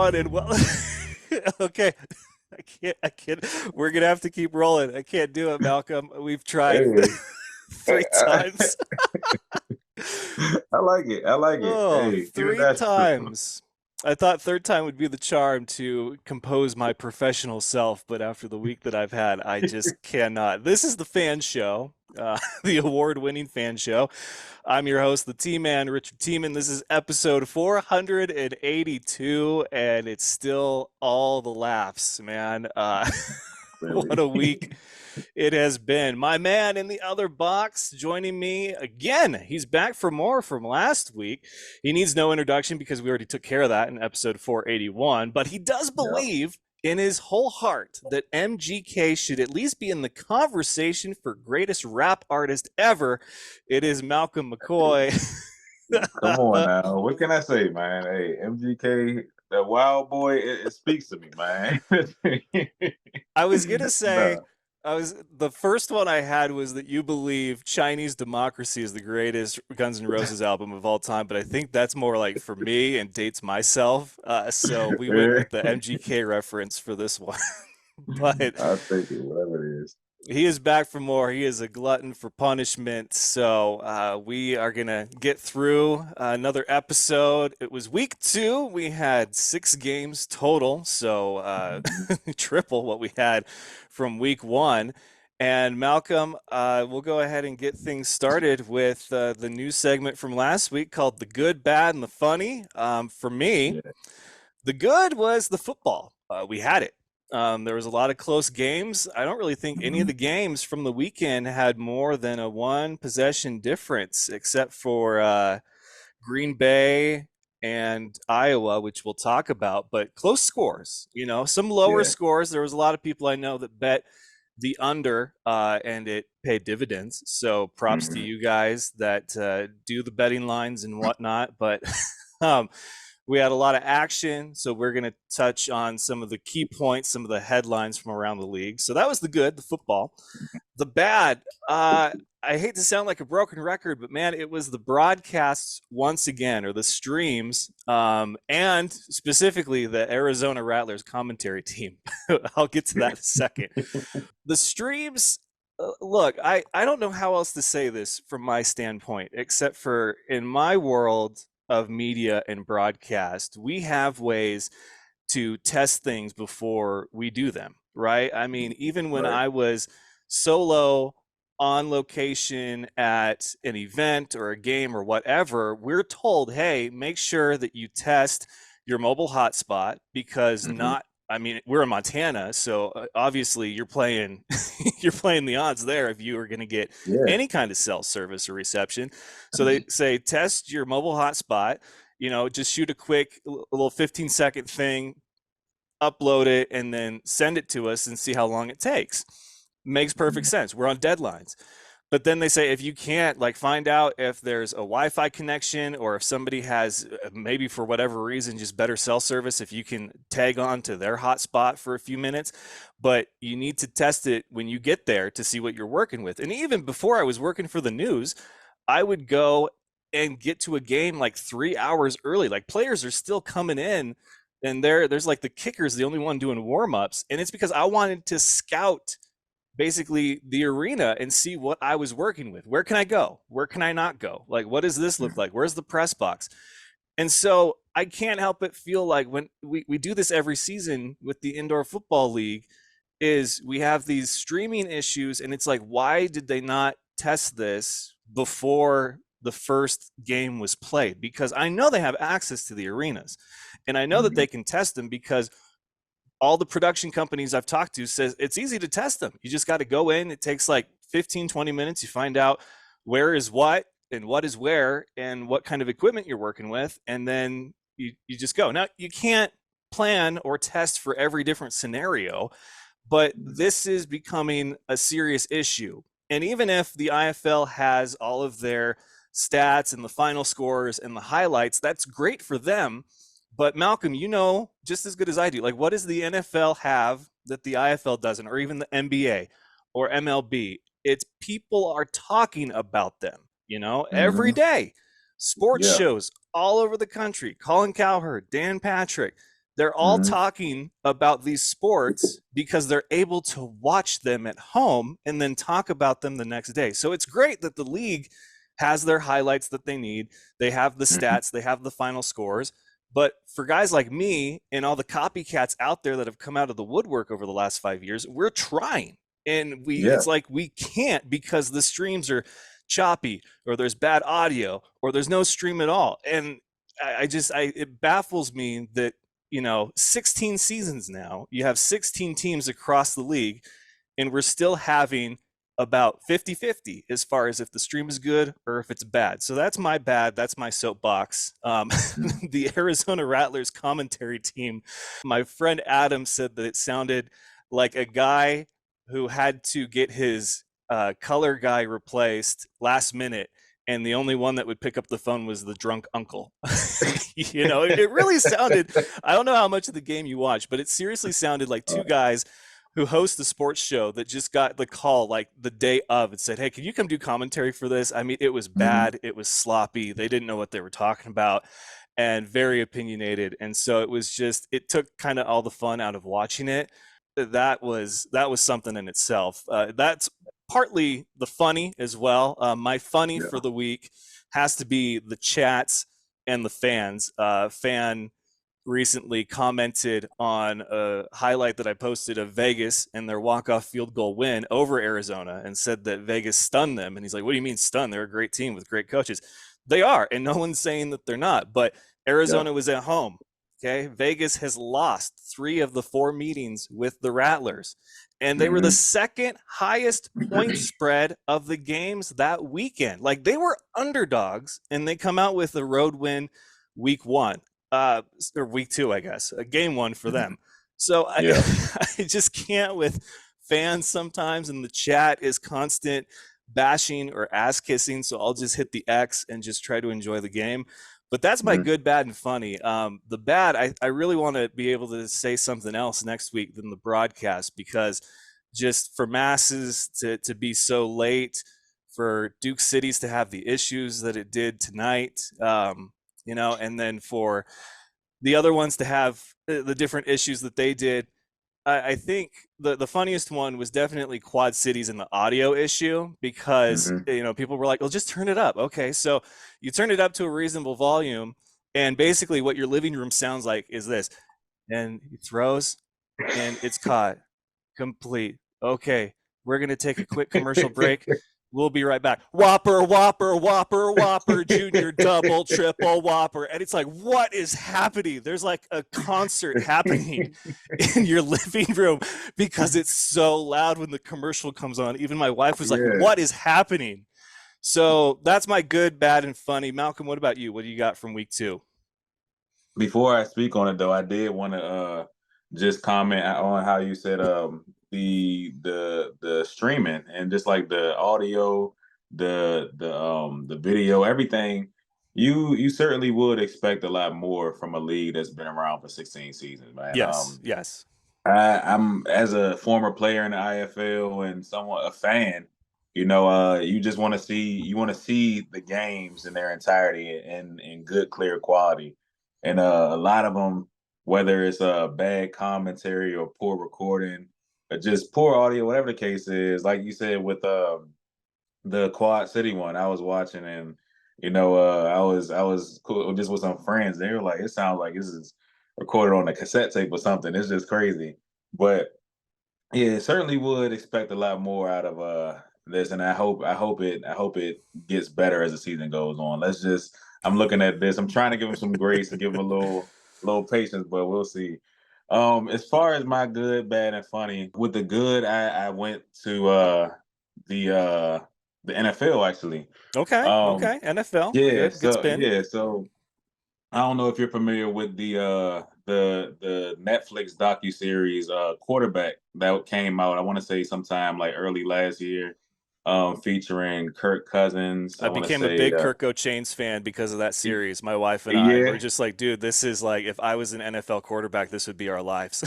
everyone, and well, okay, I can't. We're gonna have to keep rolling. I can't do it, Malcolm. We've tried Hey, three I, times. I like it. I like it. Oh, Hey, keep it three natural. times. I thought third time would be the charm to compose my professional self, but after the week that I've had, I just cannot. This is the fan show, the award-winning fan show. I'm your host, the T-Man, Richard Tieman. This is episode 482, and it's still all the laughs, man. What Really. a week it has been. My man in the other box joining me again. He's back for more from last week. He needs no introduction because we already took care of that in episode 481, but he does Yeah. believe in his whole heart that MGK should at least be in the conversation for greatest rap artist ever. It is Malcolm McCoy. Come on now. What can I say, man? Hey, MGK, that wild boy, it speaks to me, man. I was gonna say, No. I was the first one I had was that you believe Chinese Democracy is the greatest Guns N' Roses album of all time, but I think that's more like for me and dates myself. So we went with the MGK reference for this one. But I'll take it, whatever it is. he is back for more. He is a glutton for punishment. So we are going to get through another episode. It was week 2. We had 6 games total. So Mhm. triple what we had from week 1. And Malcolm, we'll go ahead and get things started with the new segment from last week called The Good, Bad, and the Funny. For me, Yeah. the good was the football. We had it. There was a lot of close games. I don't really think any of the Mhm. games from the weekend had more than a one possession difference, except for Green Bay and Iowa, which we'll talk about. But close scores, some lower Yeah. scores. There was a lot of people I know that bet the under, and it paid dividends. So props to Mhm. you guys that do the betting lines and whatnot. But um, we had a lot of action, so we're going to touch on some of the key points, some of the headlines from around the league. So that was the good, the football. The bad, I hate to sound like a broken record, but man, it was the broadcasts once again, or the streams, and specifically the Arizona Rattlers commentary team. I'll get to that in a second. The streams, look, I don't know how else to say this from my standpoint, except for in my world of media and broadcast, we have ways to test things before we do them, right? I mean, even when Right. I was solo on location at an event or a game or whatever, we're told, hey, make sure that you test your mobile hotspot because Hmm. not I mean, we're in Montana, so obviously you're playing you're playing the odds there if you are going to get Yeah. any kind of cell service or reception. So they say test your mobile hotspot, just shoot a quick a little 15-second thing, upload it, and then send it to us and see how long it takes. Makes perfect Mhm. sense. We're on deadlines. But then they say if you can't, like, find out if there's a Wi-Fi connection or if somebody has maybe for whatever reason just better cell service, if you can tag on to their hotspot for a few minutes. But you need to test it when you get there to see what you're working with. And even before I was working for the news, I would go and get to a game like 3 hours early. Like players are still coming in, and there's like the kicker's the only one doing warm-ups, and it's because I wanted to scout basically the arena and see what I was working with. Where can I go? Where can I not go? Like, what does this look like? Where's the press box? And so I can't help but feel like when we do this every season with the indoor football league, is we have these streaming issues, and it's like, why did they not test this before the first game was played? Because I know they have access to the arenas, and I know that Mhm. they can test them because all the production companies I've talked to says it's easy to test them. You just got to go in. It takes like 15, 20 minutes. You find out where is what and what is where and what kind of equipment you're working with. And then you just go. Now, you can't plan or test for every different scenario, but this is becoming a serious issue. And even if the IFL has all of their stats and the final scores and the highlights, that's great for them. But Malcolm, you know just as good as I do, like, what does the NFL have that the IFL doesn't, or even the NBA or MLB? It's people are talking about them, every Mhm. day. Sports Yeah. shows all over the country. Colin Cowherd, Dan Patrick, They're all Mhm. talking about these sports because they're able to watch them at home and then talk about them the next day. So it's great that the league has their highlights that they need. They have the Mhm. stats, they have the final scores. But for guys like me and all the copycats out there that have come out of the woodwork over the last 5 years, we're trying. And Yeah. it's like we can't because the streams are choppy or there's bad audio or there's no stream at all. And it baffles me that 16 seasons now, you have 16 teams across the league, and we're still having about 50-50 as far as if the stream is good or if it's bad. So that's my bad. That's my soapbox. Mhm. The Arizona Rattlers commentary team, my friend Adam said that it sounded like a guy who had to get his color guy replaced last minute, and the only one that would pick up the phone was the drunk uncle. It really sounded, I don't know how much of the game you watch, but it seriously sounded like two guys who host the sports show that just got the call like the day of and said, "Hey, can you come do commentary for this?" I mean, it was Mhm. bad, it was sloppy, they didn't know what they were talking about, and very opinionated. And so it took kind of all the fun out of watching it. That was something in itself. That's partly the funny as well. My funny for Yeah. the week has to be the chats and the fans. Fan recently commented on a highlight that I posted of Vegas and their walk-off field goal win over Arizona and said that Vegas stunned them. And he's like, "What do you mean stunned? They're a great team with great coaches." They are, and no one's saying that they're not. But Yeah. Arizona was at home. Okay, Vegas has lost 3 of the 4 meetings with the Rattlers, and they were the Mhm. second highest point spread of the games that weekend. Like they were underdogs, and they come out with a road win week 1, or week 2, I guess, game 1 for them. So I, Yeah. I just can't with fans sometimes, and the chat is constant bashing or ass kissing. So I'll just hit the X and just try to enjoy the game. But that's my Mhm. good, bad, and funny. The bad, I really want to be able to say something else next week than the broadcast, because just for masses to be so late, for Duke Cities to have the issues that it did tonight, and then for the other ones to have the different issues that they did. I think the funniest one was definitely Quad Cities and the audio issue, because Mhm. people were like, "Well, just turn it up." Okay, so you turn it up to a reasonable volume, and basically what your living room sounds like is this, and he throws, and it's caught complete. Okay, we're gonna take a quick commercial break. We'll be right back. Whopper, Whopper, Whopper, Whopper, Junior, double, triple, Whopper. And it's like, what is happening? There's like a concert happening in your living room because it's so loud when the commercial comes on. Even my wife was like, Yeah. what is happening? So that's my good, bad, and funny. Malcolm, what about you? What do you got from week 2? Before I speak on it though, I did want to just comment on how you said the streaming and just like the audio, the video, everything. You certainly would expect a lot more from a league that's been around for 16 seasons, man. Yes, yes. I'm as a former player in the IFL and somewhat a fan. You just want to see the games in their entirety and in good, clear quality. And a lot of them, whether it's a bad commentary or poor recording, or just poor audio, whatever the case is, like you said with the Quad City one, I was watching and I was cool just with some friends. They were like, it sounds like this is recorded on a cassette tape or something. It's just crazy. But yeah, certainly would expect a lot more out of this, and I hope it gets better as the season goes on. I'm looking at this. I'm trying to give him some grace and give him a little patience, but we'll see. As far as my good, bad, and funny, with the good, I went to the uh the NFL actually. Okay, Um, okay. NFL, yeah, good so spin. yeah, so I don't know if you're familiar with the Netflix docu series Quarterback that came out. I want to say sometime like early last year, featuring Kirk Cousins. I I want to became a say big Kirk Chains fan because of that y- series. My wife and I were yeah, just like, dude, this is like, if I was an NFL quarterback, this would be our lives.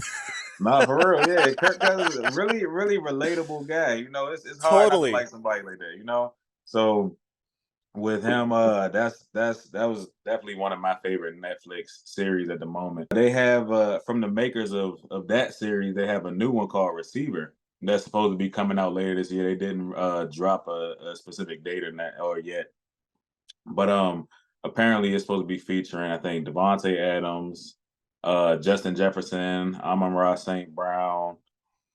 no, for real, yeah. Kirk Cousins, really, really relatable guy. It's hard not to Totally. like somebody like that. So with him, that was definitely one of my favorite Netflix series at the moment. They have from the makers of that series, they have a new one called Receiver that's supposed to be coming out later this year. They didn't drop a specific date or not or yet, but apparently it's supposed to be featuring I think Devontae Adams, Justin Jefferson, Amon-Ra St. Brown,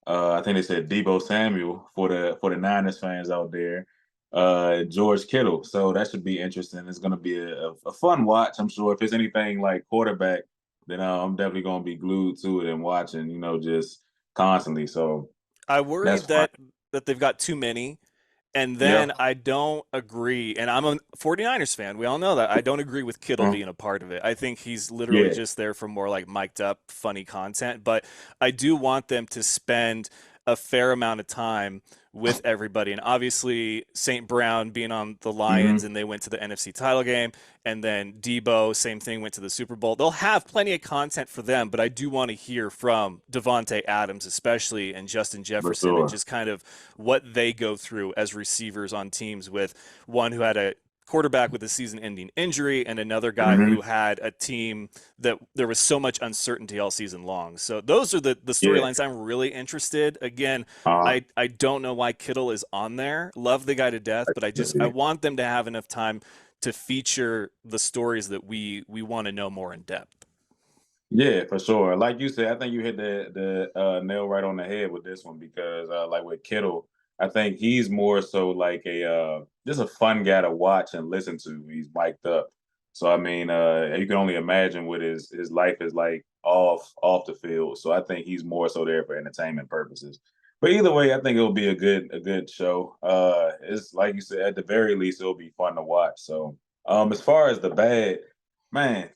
I think they said Debo Samuel for the Niners fans out there. George Kittle. So that should be interesting. It's going to be a fun watch. I'm sure if it's anything like quarterback, then I'm definitely going to be glued to it and watching. Just constantly. So I that's worried fun. that they've got too many. And Yeah. then I don't agree, and I'm a 49ers fan. We all know that. I don't agree with Kittle Mhm. being a part of it. I think he's literally Yeah. just there for more like mic'd up, funny content. But I do want them to spend a fair amount of time with everybody. And obviously, St. Brown being on the Lions Hmm. and they went to the NFC title game. And then Debo, same thing, went to the Super Bowl. They'll have plenty of content for them, but I do want to hear from Devonte Adams, especially, and Justin For Jefferson, and sure. just kind of what they go through as receivers on teams with one who had a quarterback with a season-ending injury and another guy Hmm. who had a team that there was so much uncertainty all season long. So those are the Yeah. storylines I'm really interested. Again, Uh, I don't know why Kittle is on there. Love the guy to death, but I want them to have enough time to feature the stories that we want to know more in depth. Yeah, for sure. Like you said, I think you hit the nail right on the head with this one because like with Kittle, I think he's more so like a just a fun guy to watch and listen to. He's mic'd up. So I mean, you can only imagine what his life is like off the field. So I think he's more so there for entertainment purposes. But either way, I think it'll be a good show. It's like you said, at the very least, it'll be fun to watch. So as far as the bad, man,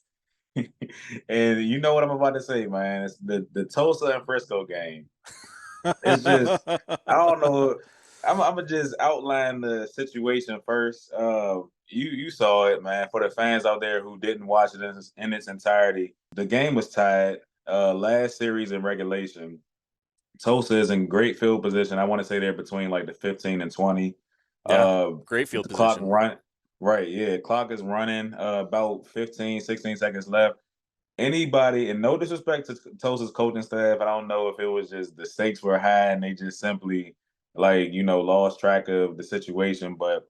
and you know what I'm about to say, man. It's the Tulsa and Frisco game. It's just I don't know. I'm gonna just outline the situation first. You saw it, man. For the fans out there who didn't watch it in its entirety, the game was tied. Last series in regulation, Tulsa is in great field position. I want to say they're between like the 15 and 20. Yeah, Uh, great the field clock position. run right, yeah, clock is running. About 15, 16 seconds left. Anybody, and no disrespect to Tulsa's coaching staff, I don't know if it was just the stakes were high and they just simply like lost track of the situation. But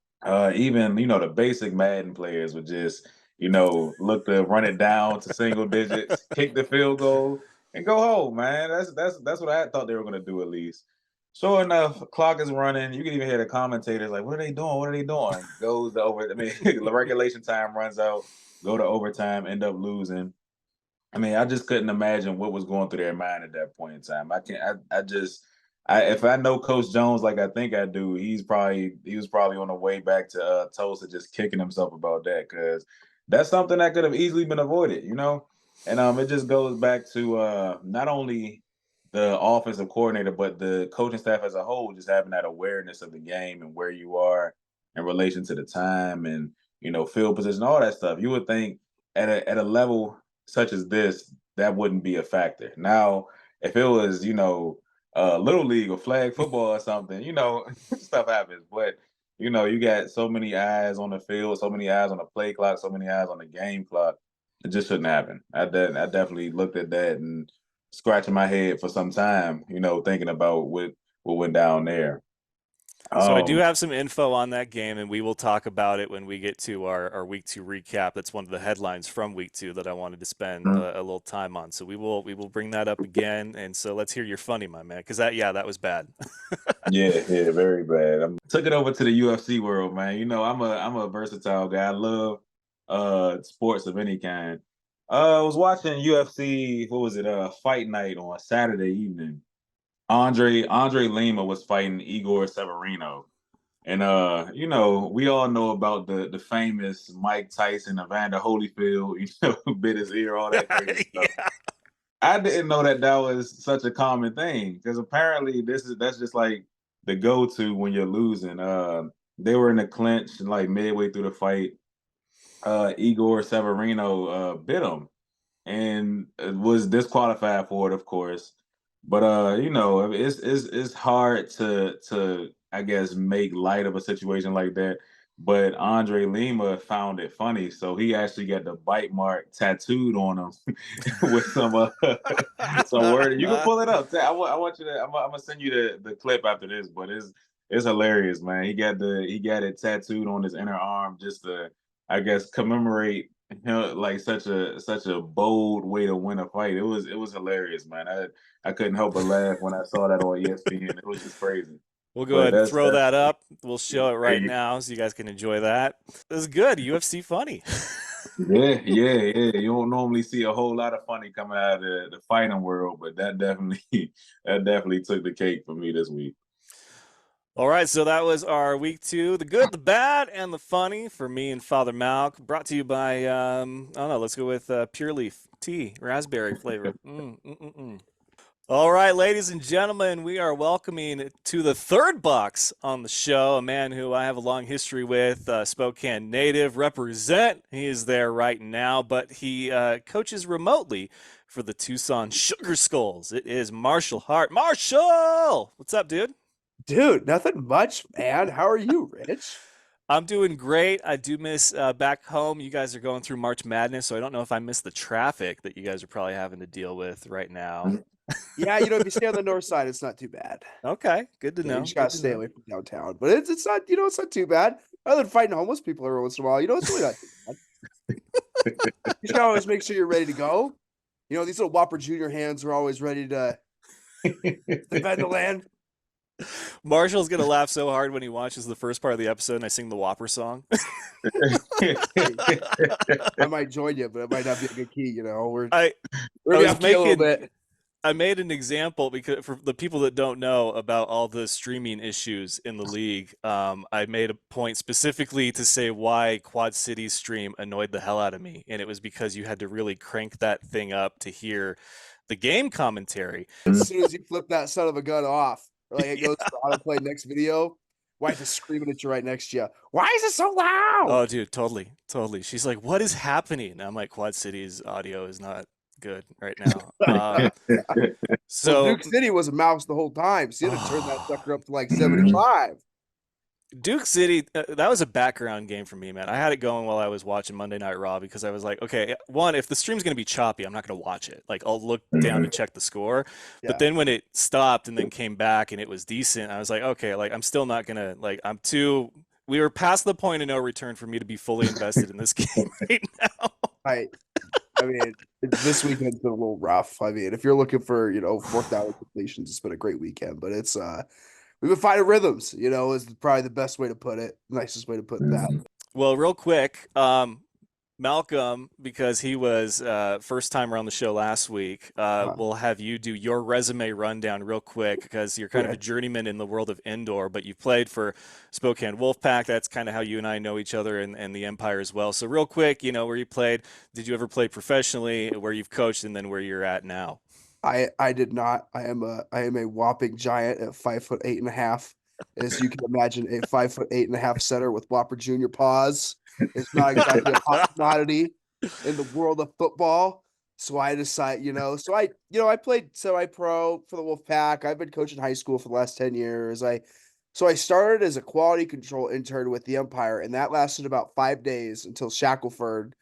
even the basic Madden players would just look to run it down to single digits, kick the field goal, and go home. Man, that's what I thought they were going to do at least. Sure enough, clock is running. You can even hear the commentators like, "What are they doing? What are they doing?" Goes to over. I mean, the regulation time runs out. Go to overtime, end up losing. I mean, I just couldn't imagine what was going through their mind at that point in time. I can't. I just. If I know Coach Jones like I think I do, he was probably on the way back to Tulsa, just kicking himself about that because that's something that could have easily been avoided. And it just goes back to not only the offensive coordinator but the coaching staff as a whole, just having that awareness of the game and where you are in relation to the time and field position, all that stuff. You would think at a level such as this, that wouldn't be a factor. Now, if it was, little league or flag football or something, stuff happens. But you got so many eyes on the field, so many eyes on the play clock, so many eyes on the game clock. It just shouldn't happen. I definitely looked at that and scratching my head for some time, thinking about what went down there. So I do Um, have some info on that game, and we will talk about it when we get to our week two recap. That's one of the headlines from week two that I wanted to spend a little time on. So we will bring that up again. And so let's hear your funny, my man, because that was bad. Yeah, yeah, very bad. Took it over to the UFC world, man. I'm a versatile guy. I love sports of any kind. I was watching UFC, what was it, fight night on Saturday evening. Andre Lima was fighting Igor Severino. And we all know about the famous Mike Tyson, Evander Holyfield, who bit his ear, all that crazy stuff. Yeah. I didn't know that was such a common thing because apparently that's just like the go-to when you're losing. They were in a clinch and like midway through the fight, Igor Severino bit him and was disqualified for it, of course. But it's hard to I guess make light of a situation like that. but Andre Lima found it funny, so he actually got the bite mark tattooed on him with some word. You can pull it up. I want you to. I'm gonna send you the clip after this, but it's hilarious, man. He got it tattooed on his inner arm just to, I guess, commemorate, like such a bold way to win a fight. It was hilarious, man. I couldn't help but laugh when I saw that on ESPN. It was just crazy. We'll go But ahead and throw that's that up. We'll show it there right you now so you guys can enjoy that. This is good. UFC funny. Yeah. You don't normally see a whole lot of funny coming out of the fighting world, but that definitely that definitely took the cake for me this week. All right, so that was our week 2, the good, the bad, and the funny for me and Father Malk. Brought to you by I don't know. Let's go with Pure Leaf tea, raspberry flavor. All right, ladies and gentlemen, we are welcoming to the third box on the show a man who I have a long history with, Spokane native, represent. He is there right now, but he coaches remotely for the Tucson Sugar Skulls. It is Marshall Hart. Marshall, what's up, dude? Dude, nothing much, man. How are you, Rich? I'm doing great. I do miss back home. You guys are going through March Madness, so I don't know if I miss the traffic that you guys are probably having to deal with right now. Yeah, if you stay on the north side, it's not too bad. Okay, good to You know. just Good gotta to stay know. away from downtown. But it's not, it's not too bad. Other than fighting homeless people every once in a while, it's really not too bad. You just gotta always make sure you're ready to go. These little Whopper Junior hands are always ready to defend the land. Marshall's gonna laugh so hard when he watches the first part of the episode and I sing the Whopper song. Hey, I might join you, but it might not be a good key. We're I we're I gonna be was off key a little making bit. I made an example because for the people that don't know about all the streaming issues in the league, I made a point specifically to say why Quad Cities stream annoyed the hell out of me, and it was because you had to really crank that thing up to hear the game commentary. As soon as you flip that son of a gun off, or like it Yeah. goes to autoplay next video, wife is screaming at you right next to you. Why is it so loud? Oh, dude, totally, totally. She's like, "What is happening?" And I'm like, "Quad Cities audio is not good right now." Well, So Duke City was a mouse the whole time. So you had to turn that sucker up to like Mhm. 75. Duke City, that was a background game for me, man. I had it going while I was watching Monday Night Raw because I was like, okay, one, if the stream's going to be choppy, I'm not going to watch it. Like, I'll look down to Mhm. check the score. But Yeah. then when it stopped and then came back and it was decent, I was like, okay, like, I'm still not going to, like, we were past the point of no return for me to be fully invested in this game right now. I I mean, this weekend's been a little rough. I mean, if you're looking for, fourth down completions, it's been a great weekend. But we've been finding rhythms, is probably the best way to put it. Nicest way to put that. Mhm. Well, real quick, Malcolm, because he was first timer on the show last week, Uh, we'll have you do your resume rundown real quick because you're kind of a okay. journeyman in the world of indoor, but you've played for Spokane Wolfpack. That's kind of how you and I know each other and the Empire as well. So real quick, where you played, did you ever play professionally, where you've coached, and then where you're at now? I did not. I am a whopping giant at 5'8.5". As you can imagine, a 5'8.5" center with Whopper Junior paws is not exactly a hot commodity in the world of football. So I decide, I played semi-pro for the Wolfpack. I've been coaching high school for the last 10 years. So I started as a quality control intern with the Empire, and that lasted about 5 days until Shackelford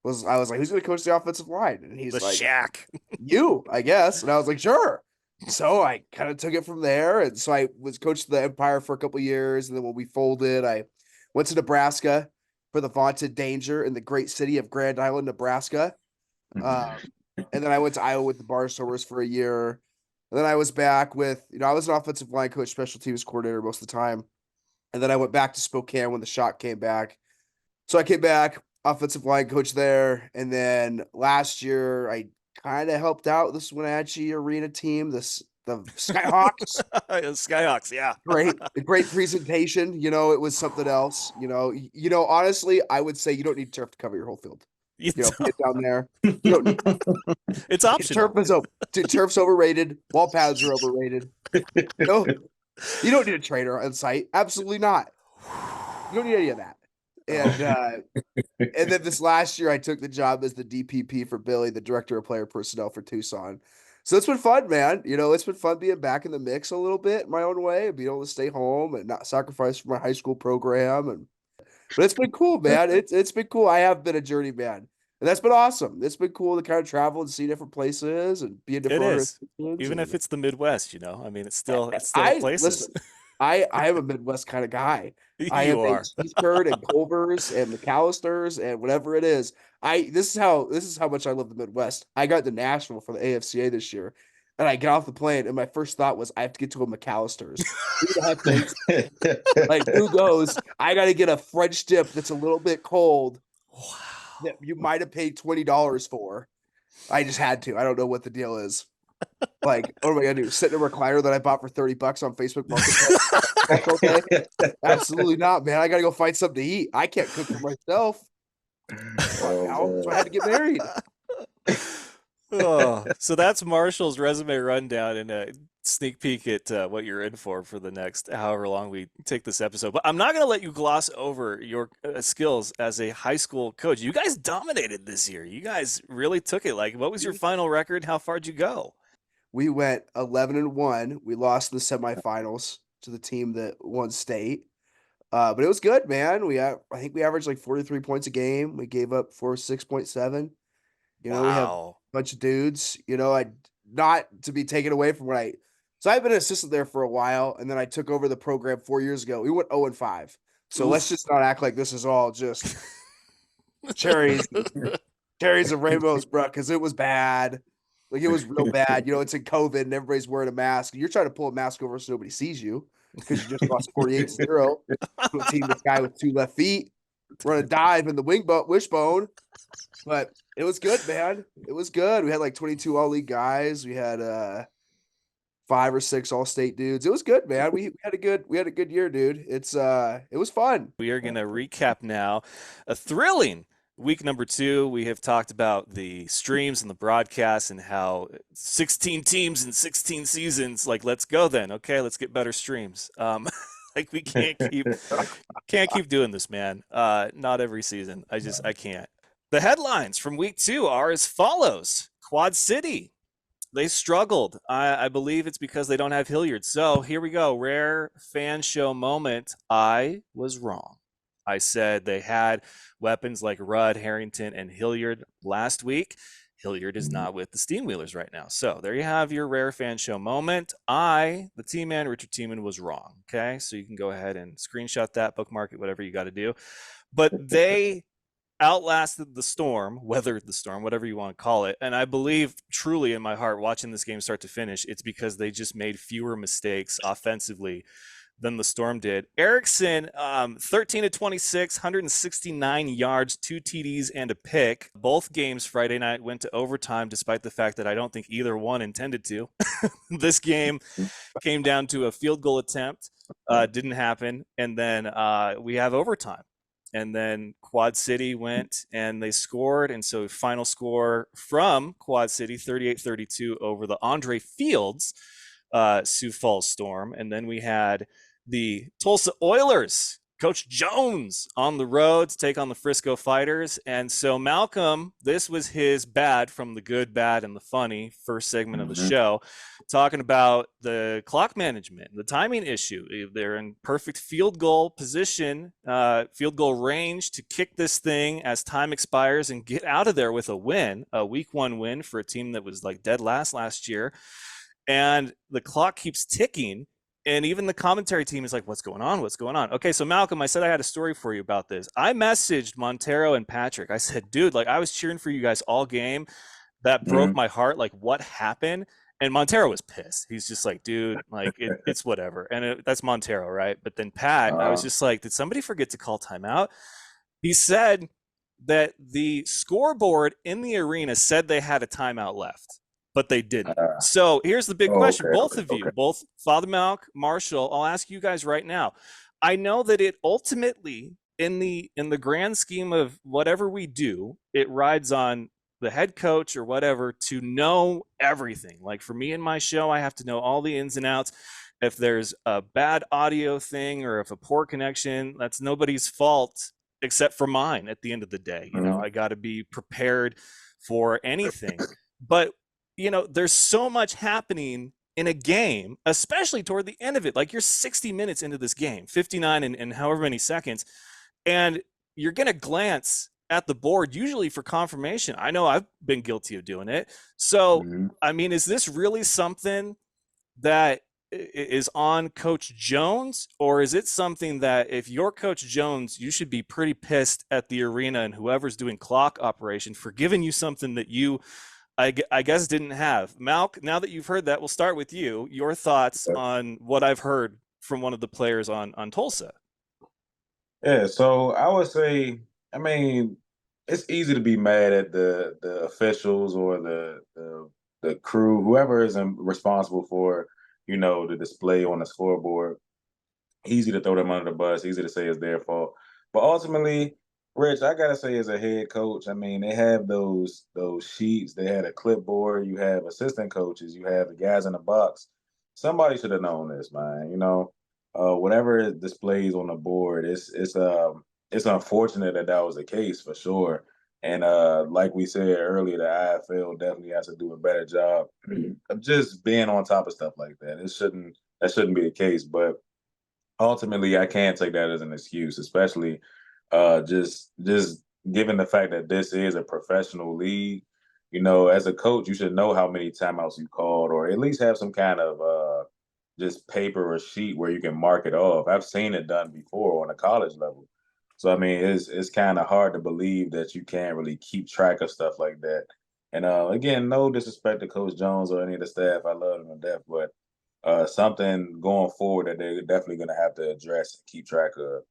I was like, who's going to coach the offensive line? And The he's like, Shack. you, I guess. And I was like, sure. So I kind of took it from there. And so I was coached the Empire for a couple years. And then when we folded, I went to Nebraska for the vaunted danger in the great city of Grand Island, Nebraska. Um, and then I went to Iowa with the Barstones for a year. And then I was back with, I was an offensive line coach, special teams coordinator most of the time. And then I went back to Spokane when the shot came back. So I came back, offensive line coach there, and then last year I kind of helped out this Wenatchee Arena team, the Skyhawks. Skyhawks, yeah. A great presentation. It was something else. Honestly, I would say you don't need turf to cover your whole field. You Put it don't- down there. You don't need it's turf optional. is dude, turf's overrated. Wall pads are overrated. No, you don't need a trainer on site. Absolutely not. You don't need any of that. And and then this last year, I took the job as the DPP for Billy, the director of player personnel for Tucson. So it's been fun, man. It's been fun being back in the mix a little bit my own way, and being able to stay home and not sacrifice for my high school program. And But it's been cool, man. It's been cool. I have been a journeyman, and that's been awesome. It's been cool to kind of travel and see different places and be in It different is. organizations. Even if And it's the Midwest, I mean, it's still I places. listen. I am a Midwest kind of guy. I You am a are. Cheeseburg and Culver's and McAllister's and whatever it is. I this is how much I love the Midwest. I got to Nashville for the AFCA this year, and I got off the plane, and my first thought was I have to get to a McAllister's. Who the heck makes like who goes? I got to get a French dip that's a little bit cold that Wow. you might have paid $20 for. I just had to. I don't know what the deal is. Like, what am I gonna do? Sit in a recliner that I bought for $30 on Facebook Marketplace? Special day? Absolutely not, man. I gotta go find something to eat. I can't cook for myself. Oh Now, so I man. had to get married. Oh, so that's Marshall's resume rundown and a sneak peek at what you're in for the next however long we take this episode. But I'm not going to let you gloss over your skills as a high school coach. You guys dominated this year. You guys really took it. Like, what was your final record? How far'd you go? We went 11-1. We lost in the semifinals to the team that won state. But it was good, man. I think we averaged like 43 points a game. We gave up 46.7. We have a Wow. bunch of dudes. I not to be taken away from what I. So I've been an assistant there for a while, and then I took over the program 4 years ago. We went 0-5. So let's Oof. just not act like this is all just cherries, cherries and rainbows, bro, because it was bad. Like it was real bad. It's in COVID and everybody's wearing a mask. You're trying to pull a mask over so nobody sees you because you just lost 48-0 to a team, this guy with two left feet, run a dive in the wishbone. But it was good, man. It was good. We had like 22 all league guys. We had 5 or 6 all state dudes. It was good, man. We had a good year, dude. It was fun. We are going to recap now a thrilling week number 2. We have talked about the streams and the broadcasts and how 16 teams and 16 seasons. Like, let's go then. Okay, let's get better streams. Like we can't keep doing this, man. Not every season. I can't. The headlines from week 2 are as follows: Quad City, they struggled. I believe it's because they don't have Hilliard. So here we go. Rare fan show moment. I was wrong. I said they had weapons like Rudd, Harrington, and Hilliard last week. Hilliard is not with the Steamwheelers right now. So there you have your rare fan show moment. The T-Man, Richard Tieman, was wrong. Okay, so you can go ahead and screenshot that, bookmark it, whatever you got to do. But they outlasted the storm, weathered the storm, whatever you want to call it. And I believe truly in my heart, watching this game start to finish, it's because they just made fewer mistakes offensively than the Storm did. Erickson, 13 to 26, 169 yards, 2 TDs, and a pick. Both games Friday night went to overtime, despite the fact that I don't think either one intended to. This game came down to a field goal attempt, didn't happen, and then we have overtime. And then Quad City went and they scored. And so final score from Quad City, 38-32 over the Andre Fields Sioux Falls Storm. And then we had the Tulsa Oilers, Coach Jones, on the road to take on the Frisco Fighters. And so Malcolm, this was his bad from the good, bad, and the funny first segment of the show, talking about the clock management, the timing issue. They're in perfect field goal position, field goal range to kick this thing as time expires and get out of there with a win, a week 1 win for a team that was like dead last year. And the clock keeps ticking. And even the commentary team is like, what's going on? What's going on? Okay, so Malcolm, I said I had a story for you about this. I messaged Montero and Patrick. I said, dude, like I was cheering for you guys all game. That broke my heart. Like, what happened? And Montero was pissed. He's just like, dude, like it's whatever. And that's Montero, right? But then Pat, I was just like, did somebody forget to call timeout? He said that the scoreboard in the arena said they had a timeout left, but they didn't. So here's the big question. Both of you, both Father Malk, Marshall, I'll ask you guys right now. I know that it ultimately, in the grand scheme of whatever we do, it rides on the head coach or whatever to know everything. Like for me and my show, I have to know all the ins and outs. If there's a bad audio thing or if a poor connection, that's nobody's fault except for mine at the end of the day. I got to be prepared for anything. But there's so much happening in a game, especially toward the end of it. Like you're 60 minutes into this game, 59 and however many seconds. and you're going to glance at the board usually for confirmation. I know I've been guilty of doing it. So, Mm-hmm. I mean, is this really something that is on Coach Jones, or is it something that if you're Coach Jones, you should be pretty pissed at the arena and whoever's doing clock operation for giving you something that you, I guess, didn't have? Malk, now that you've heard that, we'll start with you. Your thoughts on what I've heard from one of the players on Tulsa. Yeah, so I would say, I mean, it's easy to be mad at the officials or the crew, whoever is responsible for, the display on the scoreboard. Easy to throw them under the bus, easy to say it's their fault. But ultimately, Rich, I gotta say, as a head coach, I mean, they have those sheets, they had a clipboard, you have assistant coaches, you have the guys in the box. Somebody should have known this, man. Whatever it displays on the board, it's unfortunate that that was the case for sure. And like we said earlier, the IFL definitely has to do a better job of just being on top of stuff like that. That shouldn't be the case, but ultimately I can't take that as an excuse, especially just given the fact that this is a professional league. As a coach, you should know how many timeouts you called, or at least have some kind of just paper or sheet where you can mark it off. I've seen it done before on a college level. So I mean, it's kind of hard to believe that you can't really keep track of stuff like that. And again, no disrespect to Coach Jones or any of the staff. I love them to death, but something going forward that they're definitely going to have to address and keep track of.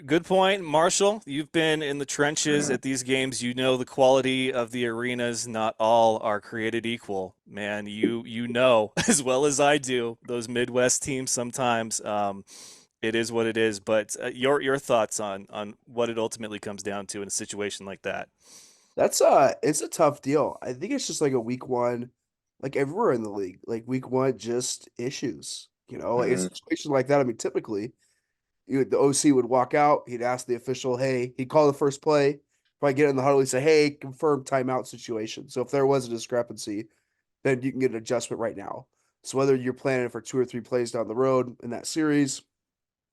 Good point, Marshall. You've been in the trenches at these games. You know the quality of the arenas. Not all are created equal, man. You know as well as I do. Those Midwest teams sometimes it is what it is. But your thoughts on what it ultimately comes down to in a situation like that? That's it's a tough deal. I think it's just like a week one, like everywhere in the league, like week one, just issues. Like a Mm-hmm. situation like that. I mean, typically, the OC would walk out. He'd ask the official, "Hey," he'd call the first play. If I get in the huddle, he'd say, "Hey, confirm timeout situation." So if there was a discrepancy, then you can get an adjustment right now. So whether you're planning for 2 or 3 plays down the road in that series,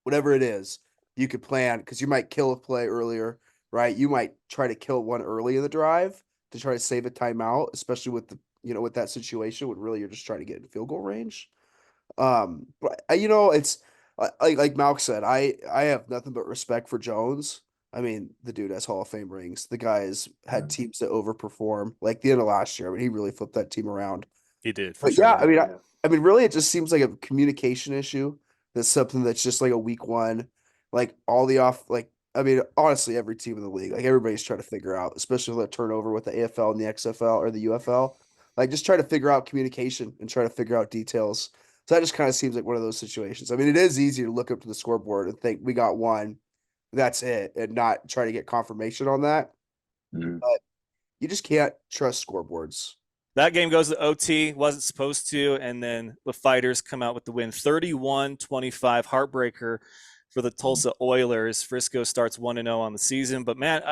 whatever it is, you could plan because you might kill a play earlier, right? You might try to kill one early in the drive to try to save a timeout, especially with with that situation when really you're just trying to get in field goal range. But it's like Malk said, I have nothing but respect for Jones. I mean, the dude has Hall of Fame rings. The guy's had teams that overperform, like the end of last year. I mean, he really flipped that team around. He did for But yeah, sure. I mean, really, it just seems like a communication issue. That's something that's just like a week one, like all the off, like I mean, honestly, every team in the league, like everybody's trying to figure out, especially with that turnover with the AFL and the XFL or the UFL, like just try to figure out communication and try to figure out details. So that just kind of seems like one of those situations. I mean, it is easy to look up to the scoreboard and think we got one, that's it, and not try to get confirmation on that. Mm-hmm. But you just can't trust scoreboards. That game goes to OT, wasn't supposed to, and then the Fighters come out with the win 31-25, heartbreaker for the Tulsa Oilers. Frisco starts 1-0 on the season, but man,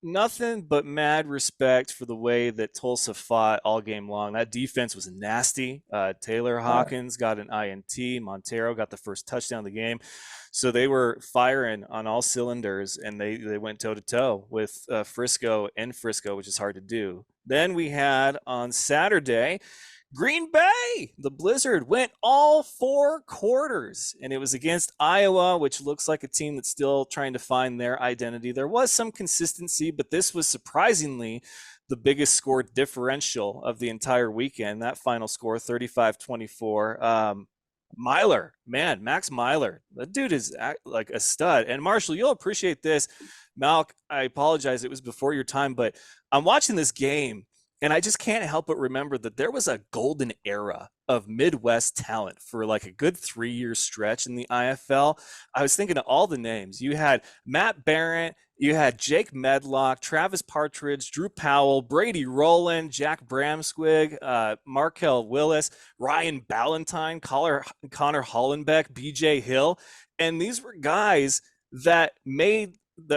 nothing but mad respect for the way that Tulsa fought all game long. That defense was nasty. Taylor Hawkins got an INT. Montero got the first touchdown of the game. So they were firing on all cylinders, and they went toe to toe with Frisco, which is hard to do. Then we had on Saturday, Green Bay. The Blizzard went all 4 quarters, and it was against Iowa, which looks like a team that's still trying to find their identity. There was some consistency, but this was surprisingly the biggest score differential of the entire weekend. That final score, 35-24. Myler, man, Max Myler, that dude is like a stud. And Marshall, you'll appreciate this. Malk, I apologize, it was before your time, but I'm watching this game and I just can't help but remember that there was a golden era of Midwest talent for like a good 3 year stretch in the IFL. I was thinking of all the names. You had Matt Barrett, you had Jake Medlock, Travis Partridge, Drew Powell, Brady Rowland, Jack Bramsquig, Markel Willis, Ryan Ballantyne, Connor Hollenbeck, BJ Hill. And these were guys that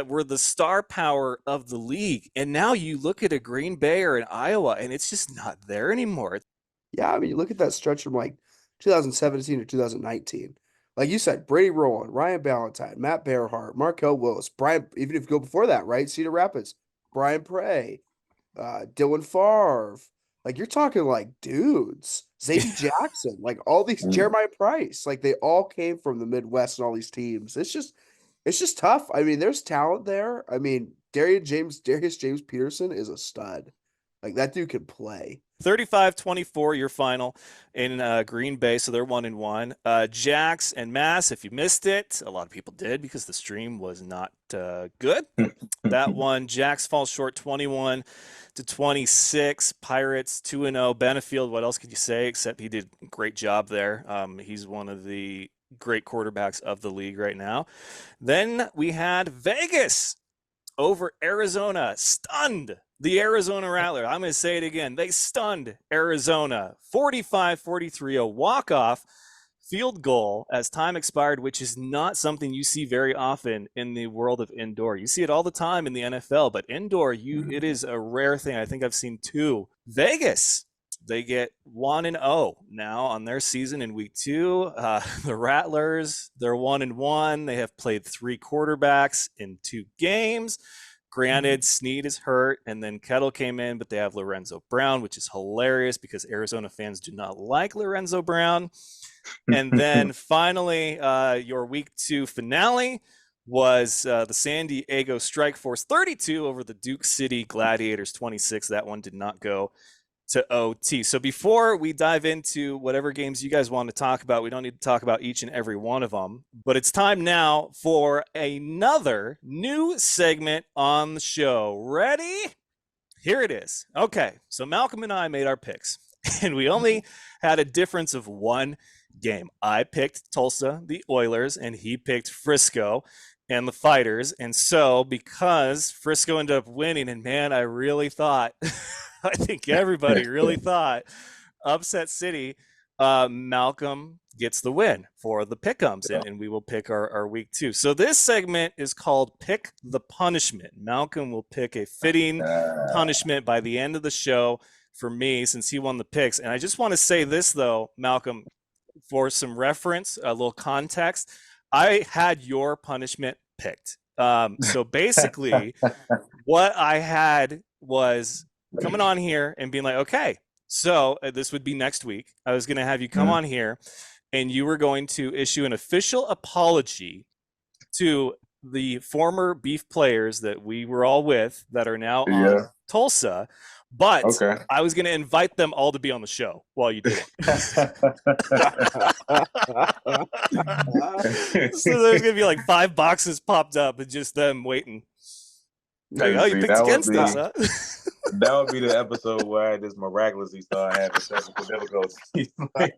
were the star power of the league. And now you look at a Green Bay or an Iowa, and it's just not there anymore. Yeah, I mean, you look at that stretch from like 2017 to 2019. Like you said, Brady Rowan, Ryan Ballantyne, Matt Bearhart, Markel Willis, Brian, even if you go before that, right? Cedar Rapids, Brian Prey, Dylan Favre. Like you're talking like dudes. Xavier Jackson, like all these Mm. Jeremiah Price, like they all came from the Midwest and all these teams. It's just tough. I mean, there's talent there. I mean, Darius James Peterson is a stud. Like that dude can play. 35-24 your final in Green Bay, so they're 1-1. Jax and Mass, if you missed it, a lot of people did because the stream was not good. That one, Jax falls short 21-26. Pirates 2-0. Benefield, what else could you say except he did a great job there. He's one of the great quarterbacks of the league right now. Then we had Vegas over Arizona, stunned the Arizona Rattler. I'm going to say it again. They stunned Arizona 45-43, a walk-off field goal as time expired, which is not something you see very often in the world of indoor. You see it all the time in the NFL, but indoor, it is a rare thing. I think I've seen two. Vegas, they get 1-0 now on their season in week 2. The Rattlers, they're 1-1. They have played 3 quarterbacks in 2 games. Granted, Snead is hurt, and then Kettle came in, but they have Lorenzo Brown, which is hilarious because Arizona fans do not like Lorenzo Brown. And then finally, your week 2 finale was the San Diego Strike Force 32 over the Duke City Gladiators 26. That one did not go to OT. So before we dive into whatever games you guys want to talk about, we don't need to talk about each and every one of them, but it's time now for another new segment on the show. Ready? Here it is. Okay, so Malcolm and I made our picks, and we only had a difference of one game. I picked Tulsa, the Oilers, and he picked Frisco and the Fighters. And so because Frisco ended up winning, and man, I really thought I think everybody really thought upset city. Malcolm gets the win for the pick'ems, and we will pick our week 2. So this segment is called Pick the Punishment. Malcolm will pick a fitting punishment by the end of the show for me since he won the picks. And I just want to say this, though, Malcolm, for some reference, a little context. I had your punishment picked. So basically, what I had was coming on here and being like, okay, so this would be next week. I was going to have you come on here and you were going to issue an official apology to the former Beef players that we were all with that are now on Tulsa. But I was going to invite them all to be on the show while you did it. So there's going to be like 5 boxes popped up and just them waiting. Like, oh, you picked against us, huh? That would be the episode where I just miraculously start having technical difficulties.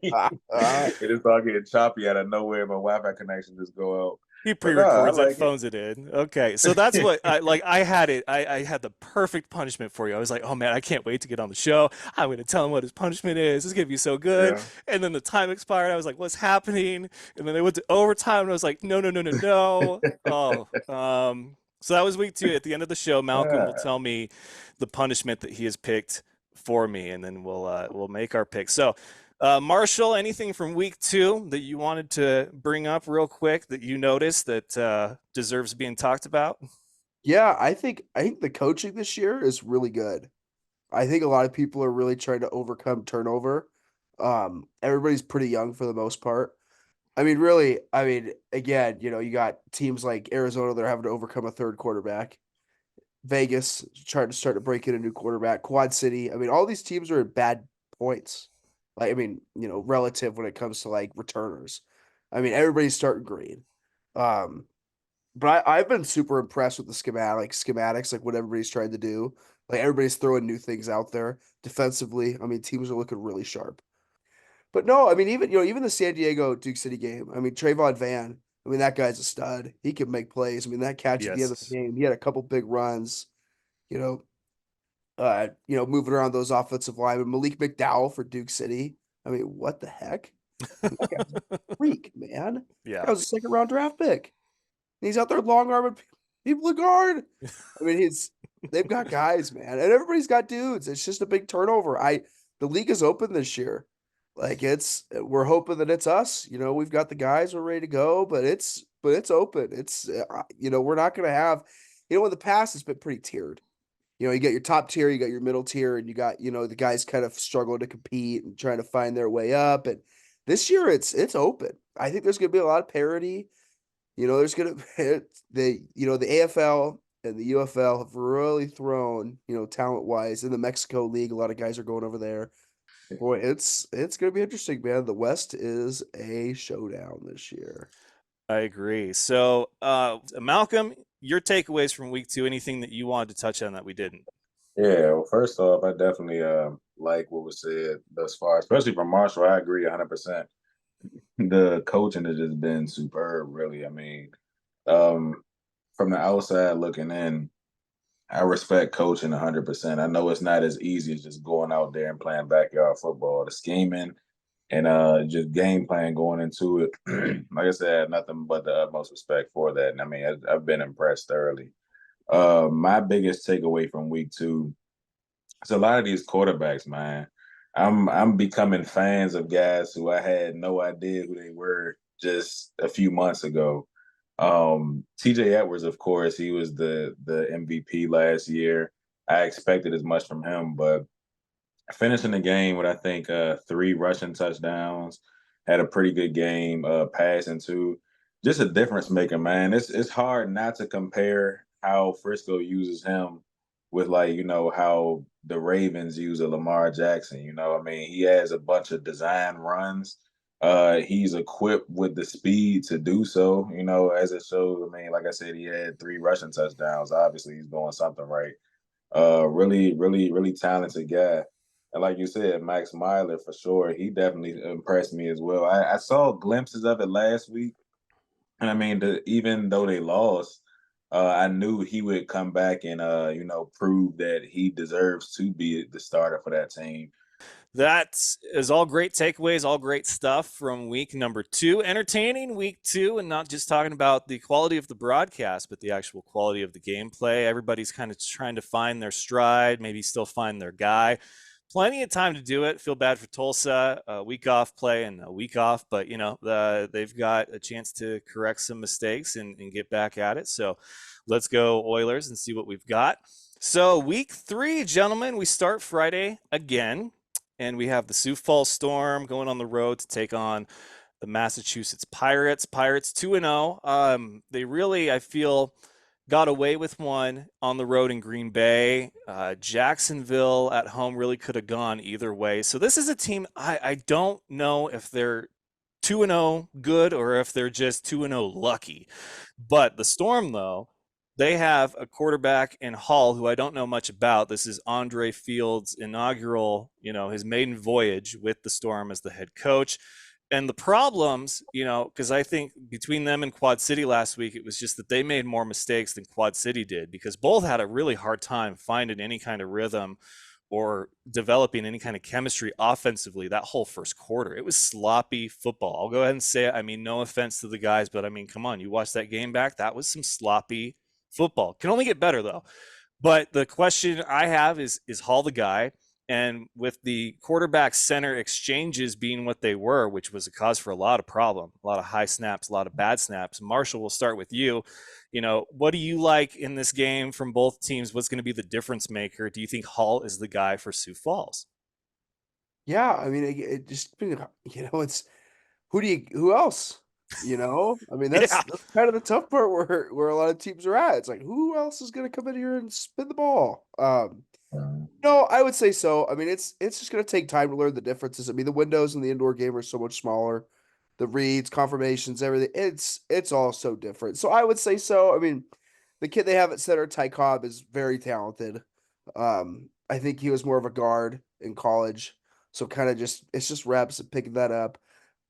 It is all getting choppy out of nowhere. My Wi-Fi connection just go out. He pre-records and phones it in. Okay, so that's what I had it. I had the perfect punishment for you. I was like, oh man, I can't wait to get on the show. I'm going to tell him what his punishment is. It's going to be so good. Yeah. And then the time expired. I was like, what's happening? And then they went to overtime, and I was like, no. So that was week 2. At the end of the show, Malcolm will tell me the punishment that he has picked for me, and then we'll make our pick. So, Marshall, anything from week 2 that you wanted to bring up real quick that you noticed that deserves being talked about? Yeah, I think the coaching this year is really good. I think a lot of people are really trying to overcome turnover. Everybody's pretty young for the most part. Again, you got teams like Arizona that are having to overcome a third quarterback. Vegas trying to start to break in a new quarterback. Quad City. All these teams are at bad points. Relative when it comes to like returners. Everybody's starting green. But I've been super impressed with the schematics, like what everybody's trying to do. Like everybody's throwing new things out there defensively. Teams are looking really sharp. But no, even the San Diego Duke City game. Trayvon Van. That guy's a stud. He can make plays. That catch at the end of the game, he had a couple big runs. Moving around those offensive linemen. Malik McDowell for Duke City. What the heck? That guy's a freak, man. Yeah, that was a 2nd round draft pick. He's out there long arming people to guard. They've got guys, man, and everybody's got dudes. It's just a big turnover. The league is open this year. Like we're hoping that it's us. We've got the guys, we're ready to go, but it's open. We're not going to have, in the past it's been pretty tiered. You got your top tier, you got your middle tier, and you got, the guys kind of struggling to compete and trying to find their way up. And this year it's open. I think there's going to be a lot of parity. There's going to the AFL and the UFL have really thrown, talent wise in the Mexico League. A lot of guys are going over there. Boy, it's going to be interesting, man. The West is a showdown this year. I agree. So, Malcolm, your takeaways from week 2, anything that you wanted to touch on that we didn't? Yeah, well, first off, I definitely like what was said thus far, especially from Marshall. I agree 100%. The coaching has just been superb, really. I mean, um, from the outside looking in, I respect coaching 100%. I know it's not as easy as just going out there and playing backyard football. The scheming and just game plan going into it. Like I said, I had nothing but the utmost respect for that. And I mean, I've been impressed thoroughly. My biggest takeaway from week 2 is a lot of these quarterbacks, man. I'm becoming fans of guys who I had no idea who they were just a few months ago. TJ Edwards, of course, he was the MVP last year. I expected as much from him, but finishing the game with I think 3 rushing touchdowns, had a pretty good game, passing too. Just a difference maker, man. It's hard not to compare how Frisco uses him with like how the Ravens use a Lamar Jackson. I mean he has a bunch of design runs. He's equipped with the speed to do so. As it shows. I mean, like I said, he had 3 rushing touchdowns. Obviously, he's doing something right. Really, really, really talented guy. And like you said, Max Myler for sure. He definitely impressed me as well. I saw glimpses of it last week, and I mean, even though they lost, I knew he would come back and prove that he deserves to be the starter for that team. That is all great takeaways, all great stuff from week number 2. Entertaining week 2, and not just talking about the quality of the broadcast, but the actual quality of the gameplay. Everybody's kind of trying to find their stride, maybe still find their guy. Plenty of time to do it. Feel bad for Tulsa, a week off play and a week off, but they've got a chance to correct some mistakes and get back at it. So let's go Oilers and see what we've got. So week 3, gentlemen, we start Friday again, and we have the Sioux Falls Storm going on the road to take on the Massachusetts Pirates. Pirates 2-0. They really, I feel, got away with one on the road in Green Bay. Jacksonville at home really could have gone either way. So this is a team I don't know if they're 2-0 good or if they're just 2-0 lucky. But the Storm, though, they have a quarterback in Hall who I don't know much about. This is Andre Field's inaugural, his maiden voyage with the Storm as the head coach. And the problems, because I think between them and Quad City last week, it was just that they made more mistakes than Quad City did because both had a really hard time finding any kind of rhythm or developing any kind of chemistry offensively that whole first quarter. It was sloppy football. I'll go ahead and say it. I mean, no offense to the guys, but I mean, come on, you watch that game back. That was some sloppy football. Can only get better though. But the question I have is Hall the guy? And with the quarterback center exchanges being what they were, which was a cause for a lot of problem, a lot of high snaps, a lot of bad snaps. Marshall, we'll start with you. What do you like in this game from both teams? What's going to be the difference maker? Do you think Hall is the guy for Sioux Falls? Yeah, I mean, it just it's who else? I mean, Yeah. that's kind of the tough part where a lot of teams are at. It's like, who else is going to come in here and spin the ball? No, I would say so. I mean, it's just going to take time to learn the differences. I mean, the windows in the indoor game are so much smaller. The reads, confirmations, everything. It's all so different. So I would say so. I mean, the kid they have at center, Ty Cobb, is very talented. I think he was more of a guard in college. So kind of it's just reps and picking that up.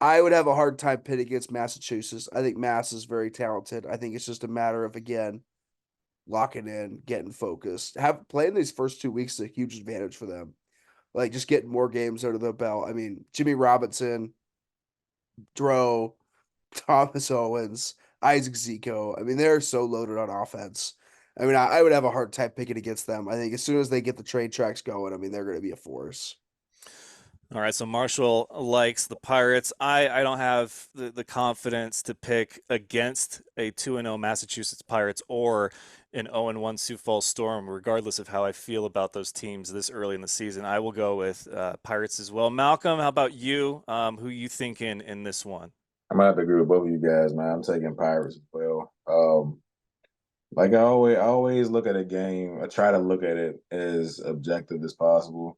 I would have a hard time pitting against Massachusetts. I think Mass is very talented. I think it's just a matter of, again, locking in, getting focused. Playing these first 2 weeks is a huge advantage for them. Like just getting more games under the belt. I mean, Jimmy Robinson, Dro, Thomas Owens, Isaac Zico. I mean, they're so loaded on offense. I mean, I would have a hard time picking against them. I think as soon as they get the trade tracks going, I mean, they're going to be a force. All right, so Marshall likes the Pirates. I don't have the confidence to pick against a 2-0 Massachusetts Pirates or an 0-1 Sioux Falls Storm, regardless of how I feel about those teams this early in the season. I will go with Pirates as well. Malcolm, how about you? Who you thinking in this one? I'm gonna have to agree with both of you guys, man. I'm taking Pirates as well. Like I always look at a game. I try to look at it as objective as possible.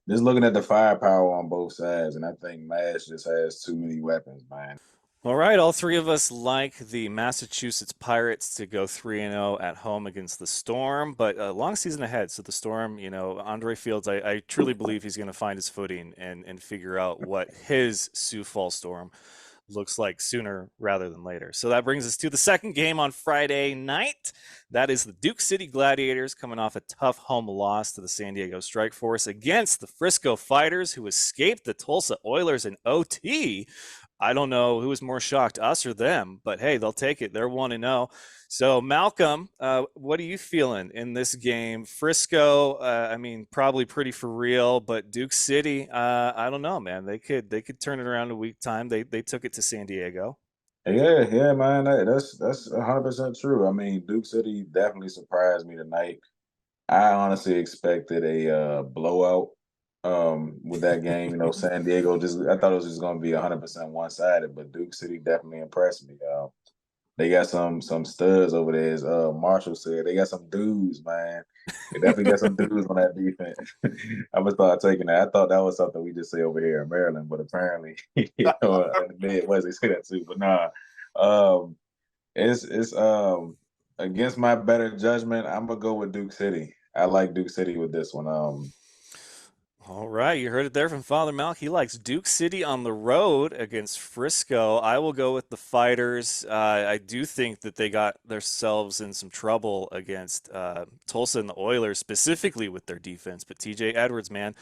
Just looking at the firepower on both sides, and I think Mash just has too many weapons, man. All right, all three of us like the Massachusetts Pirates to go 3-0 at home against the Storm, but a long season ahead. So the Storm, Andre Fields, I truly believe he's going to find his footing and figure out what his Sioux Falls Storm looks like sooner rather than later. So that brings us to the second game on Friday night. That is the Duke City Gladiators coming off a tough home loss to the San Diego Strike Force against the Frisco Fighters, who escaped the Tulsa Oilers in OT. I don't know who was more shocked, us or them, but hey, they'll take it. They're 1-0. So, Malcolm, what are you feeling in this game? Frisco, I mean, probably pretty for real, but Duke City, I don't know, man. They could turn it around in a week time. They took it to San Diego. Yeah, yeah, man. That's 100% true. I mean, Duke City definitely surprised me tonight. I honestly expected a blowout with that game. You know, San Diego just I thought it was just going to be 100% one sided, but Duke City definitely impressed me. They got some studs over there, as Marshall said. They got some dudes, man. They definitely got some dudes on that defense. I'm gonna start taking that. I thought that was something we just say over here in Maryland, but apparently, in the Midwest they say that too. But nah, um, it's against my better judgment. I'm gonna go with Duke City. I like Duke City with this one. All right, you heard it there from Father Malk. He likes Duke City on the road against Frisco. I will go with the Fighters. I do think that they got themselves in some trouble against Tulsa and the Oilers, specifically with their defense. But TJ Edwards, man,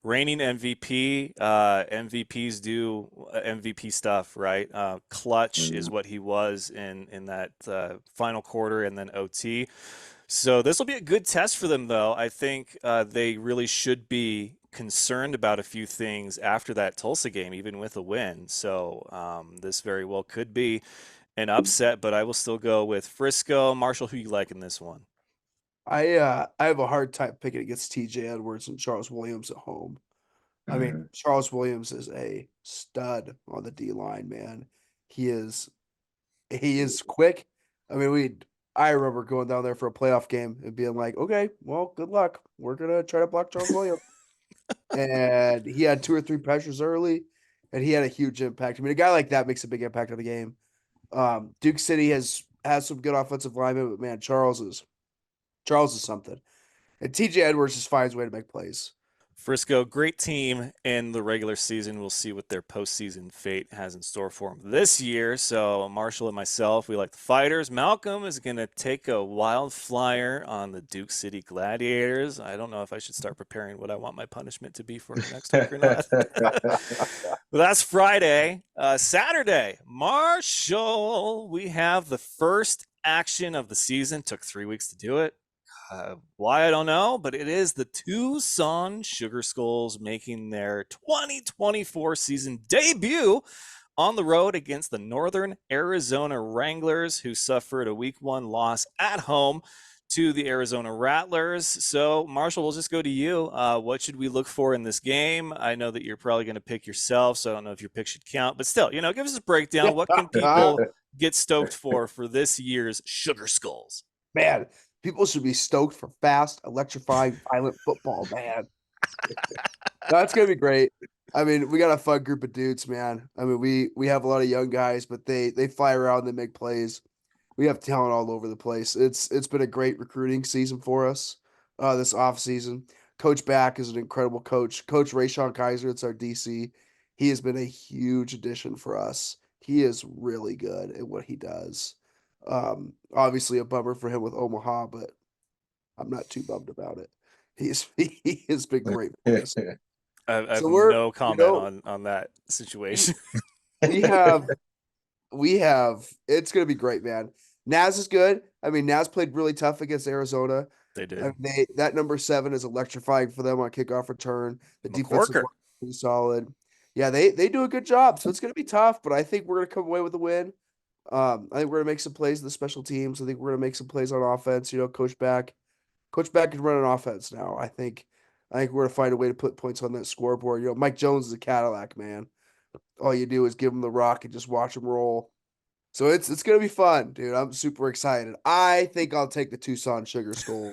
reigning MVP. MVPs do MVP stuff, right? Clutch is Mhm. what he was in that final quarter and then OT. So this will be a good test for them, though. I think they really should be concerned about a few things after that Tulsa game, even with a win. So this very well could be an upset, but I will still go with Frisco. Marshall, who you like in this one? I have a hard time picking against TJ Edwards and Charles Williams at home. I mean, Mhm. Charles Williams is a stud on the D line, man. He is he is quick. I mean, I remember going down there for a playoff game and being like, okay, well, good luck. We're gonna try to block Charles Williams. And he had two or three pressures early, and he had a huge impact. I mean, a guy like that makes a big impact on the game. Duke City has some good offensive linemen, but man, Charles is something. And TJ Edwards just finds a way to make plays. Frisco, great team in the regular season. We'll see what their postseason fate has in store for them this year. So, Marshall and myself, we like the Fighters. Malcolm is going to take a wild flyer on the Duke City Gladiators. I don't know if I should start preparing what I want my punishment to be for next week or not. Well, that's Friday. Saturday, Marshall, we have the first action of the season. Took 3 weeks to do it. Why I don't know, but it is the Tucson Sugar Skulls making their 2024 season debut on the road against the Northern Arizona Wranglers, who suffered a week one loss at home to the Arizona Rattlers. So, Marshall, we'll just go to you. What should we look for in this game? I know that you're probably going to pick yourself, so I don't know if your pick should count, but still, give us a breakdown. What can people get stoked for this year's Sugar Skulls? Man, people should be stoked for fast, electrifying, violent football, man. That's gonna be great. I mean, we got a fun group of dudes, man. I mean, we have a lot of young guys, but they fly around, they make plays. We have talent all over the place. It's been a great recruiting season for us this off season. Coach Back is an incredible coach. Coach Rayshawn Kaiser, it's our DC. He has been a huge addition for us. He is really good at what he does. Obviously a bummer for him with Omaha, but I'm not too bummed about it. He has been great for us. I have So we're, no you comment know, on that we situation. we have it's gonna be great, man. Naz is good. I mean, Naz played really tough against Arizona. They I did. mean, that number 7 is electrifying for them on kickoff return. The defensive McCorker. pretty solid. Yeah, they do a good job. So it's gonna be tough, but I think we're gonna come away with a win. I think we're gonna make some plays in the special teams. I think we're gonna make some plays on offense. Coach Beck can run an offense now. I think we're gonna find a way to put points on that scoreboard. Mike Jones is a Cadillac, man. All you do is give him the rock and just watch him roll. So it's gonna be fun, dude. I'm super excited. I think I'll take the Tucson Sugar Skull.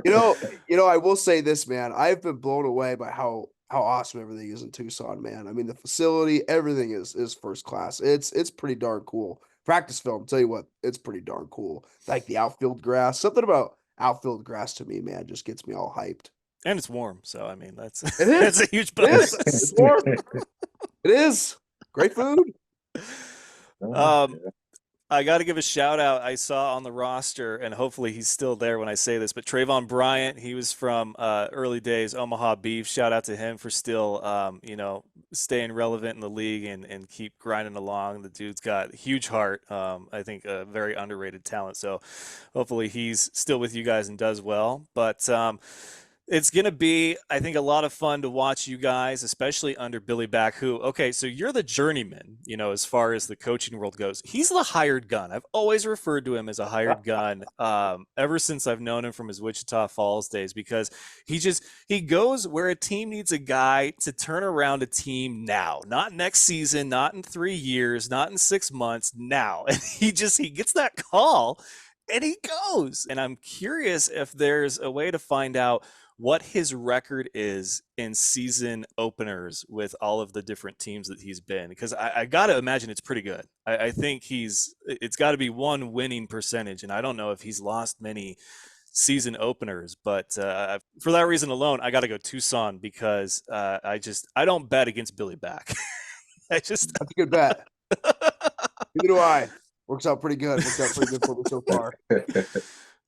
You know, I will say this, man. I've been blown away by how awesome everything is in Tucson, man. I mean, the facility, everything is first class. It's pretty darn cool. Practice film, tell you what, it's pretty darn cool. Like the outfield grass, something about outfield grass to me, man, just gets me all hyped. And it's warm, so I mean that's It that's is. a huge It is. bonus. It's warm. It is. Great food. Um, I got to give a shout out. I saw on the roster, and hopefully he's still there when I say this, but Trayvon Bryant, he was from early days Omaha Beef. Shout out to him for still, staying relevant in the league and keep grinding along. The dude's got a huge heart. I think a very underrated talent. So hopefully he's still with you guys and does well. But it's going to be, I think, a lot of fun to watch you guys, especially under Billy Back, who, okay, so you're the journeyman, as far as the coaching world goes. He's the hired gun. I've always referred to him as a hired gun ever since I've known him from his Wichita Falls days, because he goes where a team needs a guy to turn around a team now, not next season, not in 3 years, not in 6 months, now. And he gets that call and he goes. And I'm curious if there's a way to find out what his record is in season openers with all of the different teams that he's been, because I got to imagine it's pretty good. I think it's got to be one winning percentage, and I don't know if he's lost many season openers, but for that reason alone, I got to go Tucson, because I don't bet against Billy Back. I just That's a good bet. Neither do I. Works out pretty good. Works out pretty good for me so far.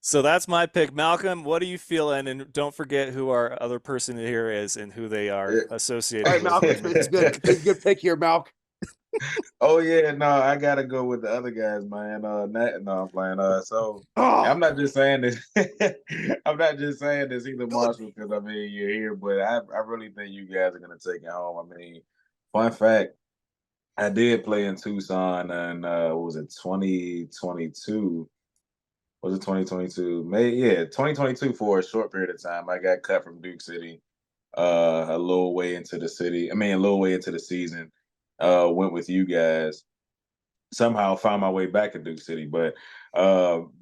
So that's my pick. Malcolm, what are you feeling? And don't forget who our other person here is and who they are associated All right, with. Malcolm, it's good pick here, Malk. Oh yeah, no, I gotta go with the other guys, man. No, I'm playing. So Oh, I'm not just saying this. I'm not just saying this either, Marshall, because I mean you're here, but I really think you guys are gonna take it home. I mean, fun fact, I did play in Tucson, and was it 2022? Was it 2022? May Yeah, 2022 for a short period of time. I got cut from Duke City, a little way into the city. I mean, a little way into the season. Went with you guys. Somehow found my way back to Duke City, but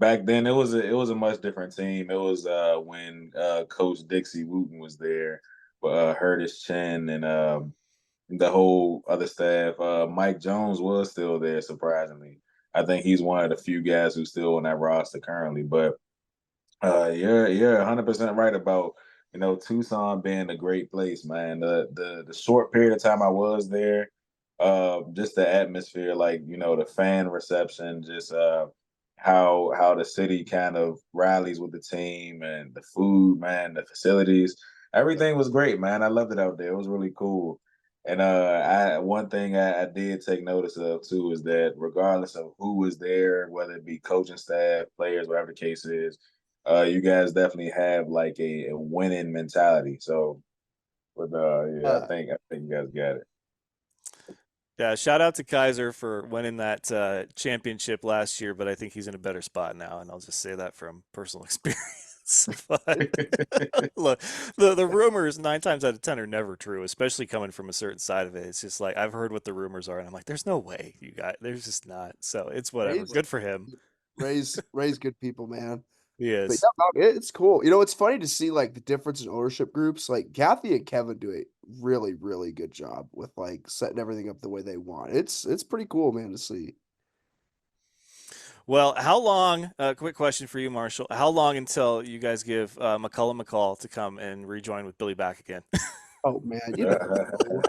back then it was a much different team. It was when Coach Dixie Wooten was there, Curtis Chen and the whole other staff. Mike Jones was still there, surprisingly. I think he's one of the few guys who's still on that roster currently. But you're 100% right about Tucson being a great place, man. The short period of time I was there, just the atmosphere, like the fan reception, just how the city kind of rallies with the team, and the food, man, the facilities, everything was great, man. I loved it out there. It was really cool. And I one thing I did take notice of too is that regardless of who was there, whether it be coaching staff, players, whatever the case is, you guys definitely have like a winning mentality. So, but yeah, I uh, think you guys got it. Yeah, shout out to Kaiser for winning that championship last year, but I think he's in a better spot now, and I'll just say that from personal experience. But look, the rumors 9 times out of 10 are never true, especially coming from a certain side of it. It's just like I've heard what the rumors are, and I'm like, there's no way you got. There's just not. So it's whatever. raise, Good for him. raise good people, man. He But is. yeah, no, it's cool. It's funny to see like the difference in ownership groups. Like Kathy and Kevin do a really, really good job with like setting everything up the way they want. It's pretty cool, man, to see. Well, how long? Quick question for you, Marshall. How long until you guys give McCullum a call to come and rejoin with Billy back again? Oh man, you never know.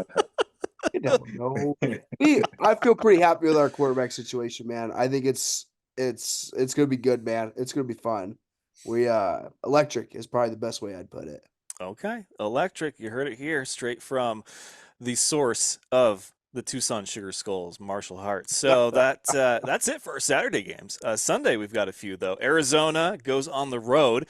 You never know. I feel pretty happy with our quarterback situation, man. I think it's gonna be good, man. It's gonna be fun. We electric is probably the best way I'd put it. Okay, electric. You heard it here, straight from the source of the Tucson Sugar Skulls, Marshall Hart. So that's it for our Saturday games. Sunday we've got a few though. Arizona goes on the road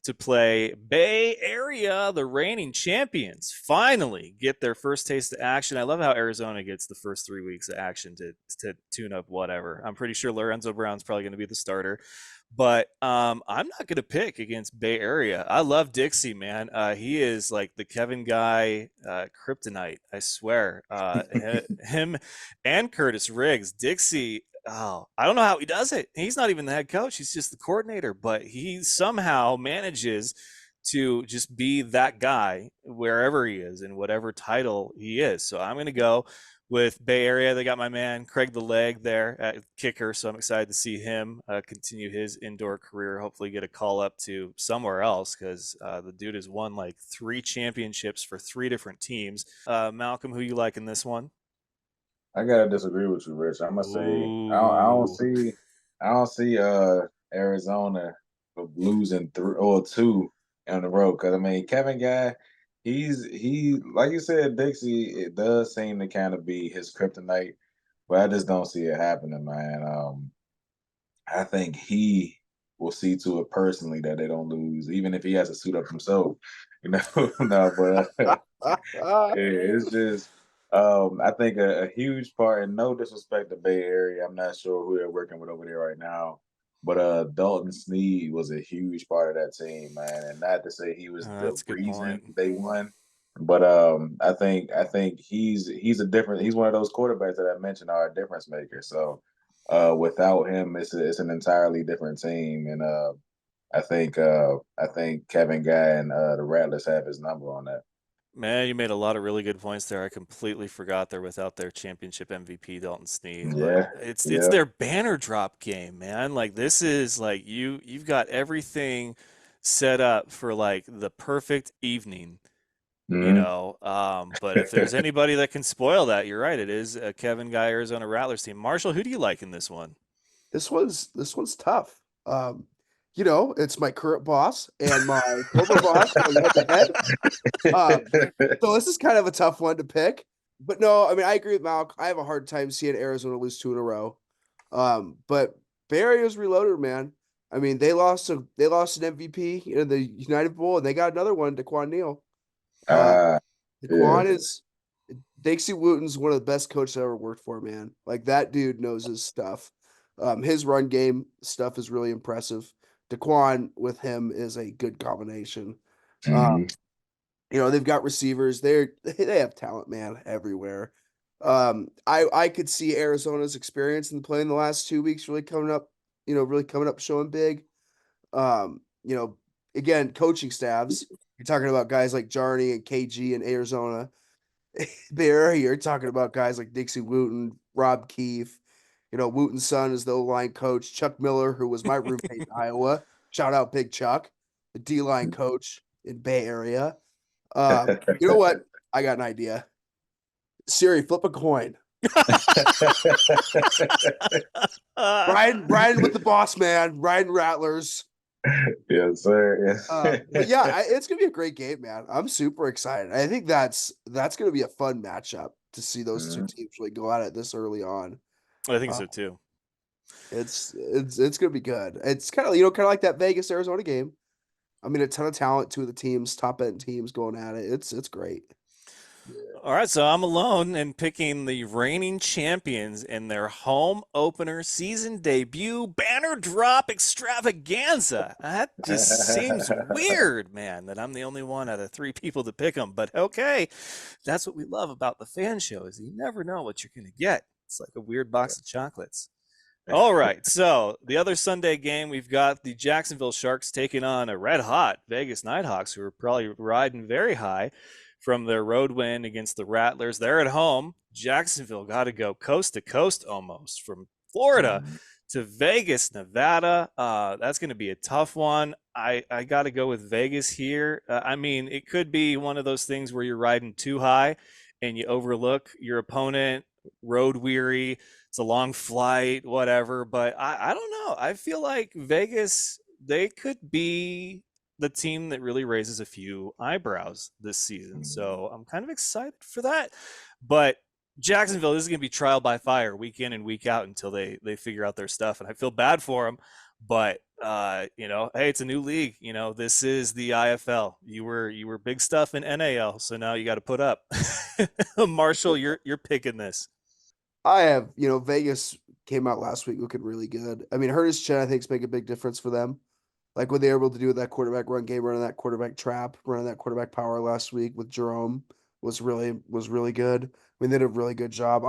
to play Bay Area. The reigning champions finally get their first taste of action. I love how Arizona gets the first 3 weeks of action to tune up whatever. I'm pretty sure Lorenzo Brown's probably going to be the starter. But I'm not going to pick against Bay Area. I love Dixie, man. He is like the Kevin Guy kryptonite, I swear. Him and Curtis Riggs. Dixie, oh, I don't know how he does it. He's not even the head coach. He's just the coordinator, but he somehow manages to just be that guy wherever he is in whatever title he is. So I'm going to go with Bay Area. They got my man Craig the Leg there at kicker, so I'm excited to see him continue his indoor career. Hopefully, get a call up to somewhere else because the dude has won like 3 championships for 3 different teams. Malcolm, who you like in this one? I gotta disagree with you, Rich. I'm gonna say Ooh. I don't see Arizona losing 3 or 2 on the road. Because I mean, Kevin Guy, he like you said, Dixie. It does seem to kind of be his kryptonite, but I just don't see it happening, man. I think he will see to it personally that they don't lose, even if he has to suit up himself. You know, no, but it's just I think a huge part, and no disrespect to Bay Area, I'm not sure who they're working with over there right now, but Dalton Sneed was a huge part of that team, man. And not to say he was the That's a good reason point. they won, but I think he's a different he's one of those quarterbacks that I mentioned are a difference maker. So without him, it's an entirely different team, and I think Kevin Guy and the Rattlers have his number on that. Man, you made a lot of really good points there. I completely forgot they're without their championship MVP, Dalton Sneed. Like Yeah, it's yeah. their banner drop game, man. Like this is like you've got everything set up for like the perfect evening, Hmm. But if there's anybody that can spoil that, you're right. It is a Kevin Guy Arizona Rattlers team. Marshall, who do you like in this one? This one's tough. It's my current boss and my former boss going head to head. Um, so this is kind of a tough one to pick. But no, I mean I agree with Malk. I have a hard time seeing Arizona lose 2 in a row. But Bay Area's reloaded, man. I mean they lost an MVP in the United Bowl and they got another one, DeQuan Neal. Uh uh, yeah. DeQuan is Dixie Wooten's one of the best coaches I ever worked for, man. Like that dude knows his stuff. His run game stuff is really impressive. DeQuan with him is a good combination. Uh, Hmm. they've got receivers. They have talent, man, everywhere. I could see Arizona's experience in playing the last 2 weeks really coming up showing big. Um, you know, again, coaching staffs. You're talking about guys like Jarney and KG in Arizona. There, you're talking about guys like Dixie Wooten, Rob Keefe. Wooten's son is the O-line coach. Chuck Miller, who was my roommate in Iowa. Shout out Big Chuck, the D-line coach in Bay Area. You know what? I got an idea. Siri, flip a coin. Ryan with the boss man. Ryan Rattlers. Yes, sir. Yes. But yeah, it's gonna be a great game, man. I'm super excited. I think that's gonna be a fun matchup to see those two Mhm. teams really go at it this early on. I think Uh, so too. it's gonna be good. It's kind of like that Vegas Arizona game. I mean, a ton of talent, two of the teams, top end teams going at it. It's great. All right, so I'm alone in picking the reigning champions in their home opener season debut banner drop extravaganza. That just seems weird, man, that I'm the only one out of 3 people to pick them. But okay, that's what we love about the fan show is you never know what you're going to get. It's like a weird box of chocolates. All right, so the other Sunday game, we've got the Jacksonville Sharks taking on a red hot Vegas Nighthawks, who are probably riding very high from their road win against the Rattlers. They're at home. Jacksonville got to go coast to coast almost from Florida Mhm. to Vegas, Nevada. That's going to be a tough one. I got to go with Vegas here. I mean, it could be one of those things where you're riding too high and you overlook your opponent, road weary. It's a long flight, whatever. But I don't know. I feel like Vegas, they could be the team that really raises a few eyebrows this season. Mhm. So I'm kind of excited for that. But Jacksonville, this is going to be trial by fire week in and week out until they figure out their stuff. And I feel bad for them. But hey, it's a new league. This is the IFL. You were big stuff in NAL, so now you got to put up. Marshall, you're picking this. I have, Vegas came out last week looking really good. I mean, Curtis Chen, I think, is make a big difference for them. Like what they were able to do with that quarterback run game, running that quarterback trap, running that quarterback power last week with Jerome was really good. I mean, they did a really good job.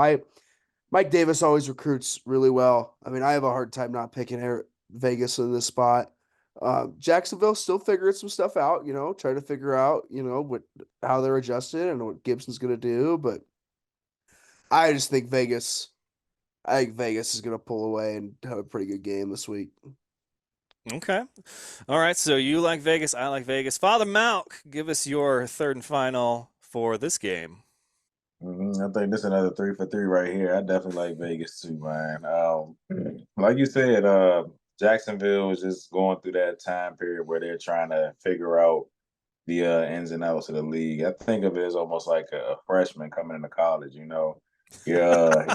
Mike Davis always recruits really well. I mean, I have a hard time not picking Vegas in this spot. Jacksonville still figuring some stuff out, trying to figure out, what how they're adjusted and what Gibson's gonna do. But I just think Vegas. I think Vegas is gonna pull away and have a pretty good game this week. Okay. All right. So you like Vegas. I like Vegas. Father Malk, give us your third and final for this game. I think this is another 3 for 3 right here. I definitely like Vegas too, man. Like you said, Jacksonville is just going through that time period where they're trying to figure out the ins and outs of the league. I think of it as almost like a freshman coming into college. Yeah.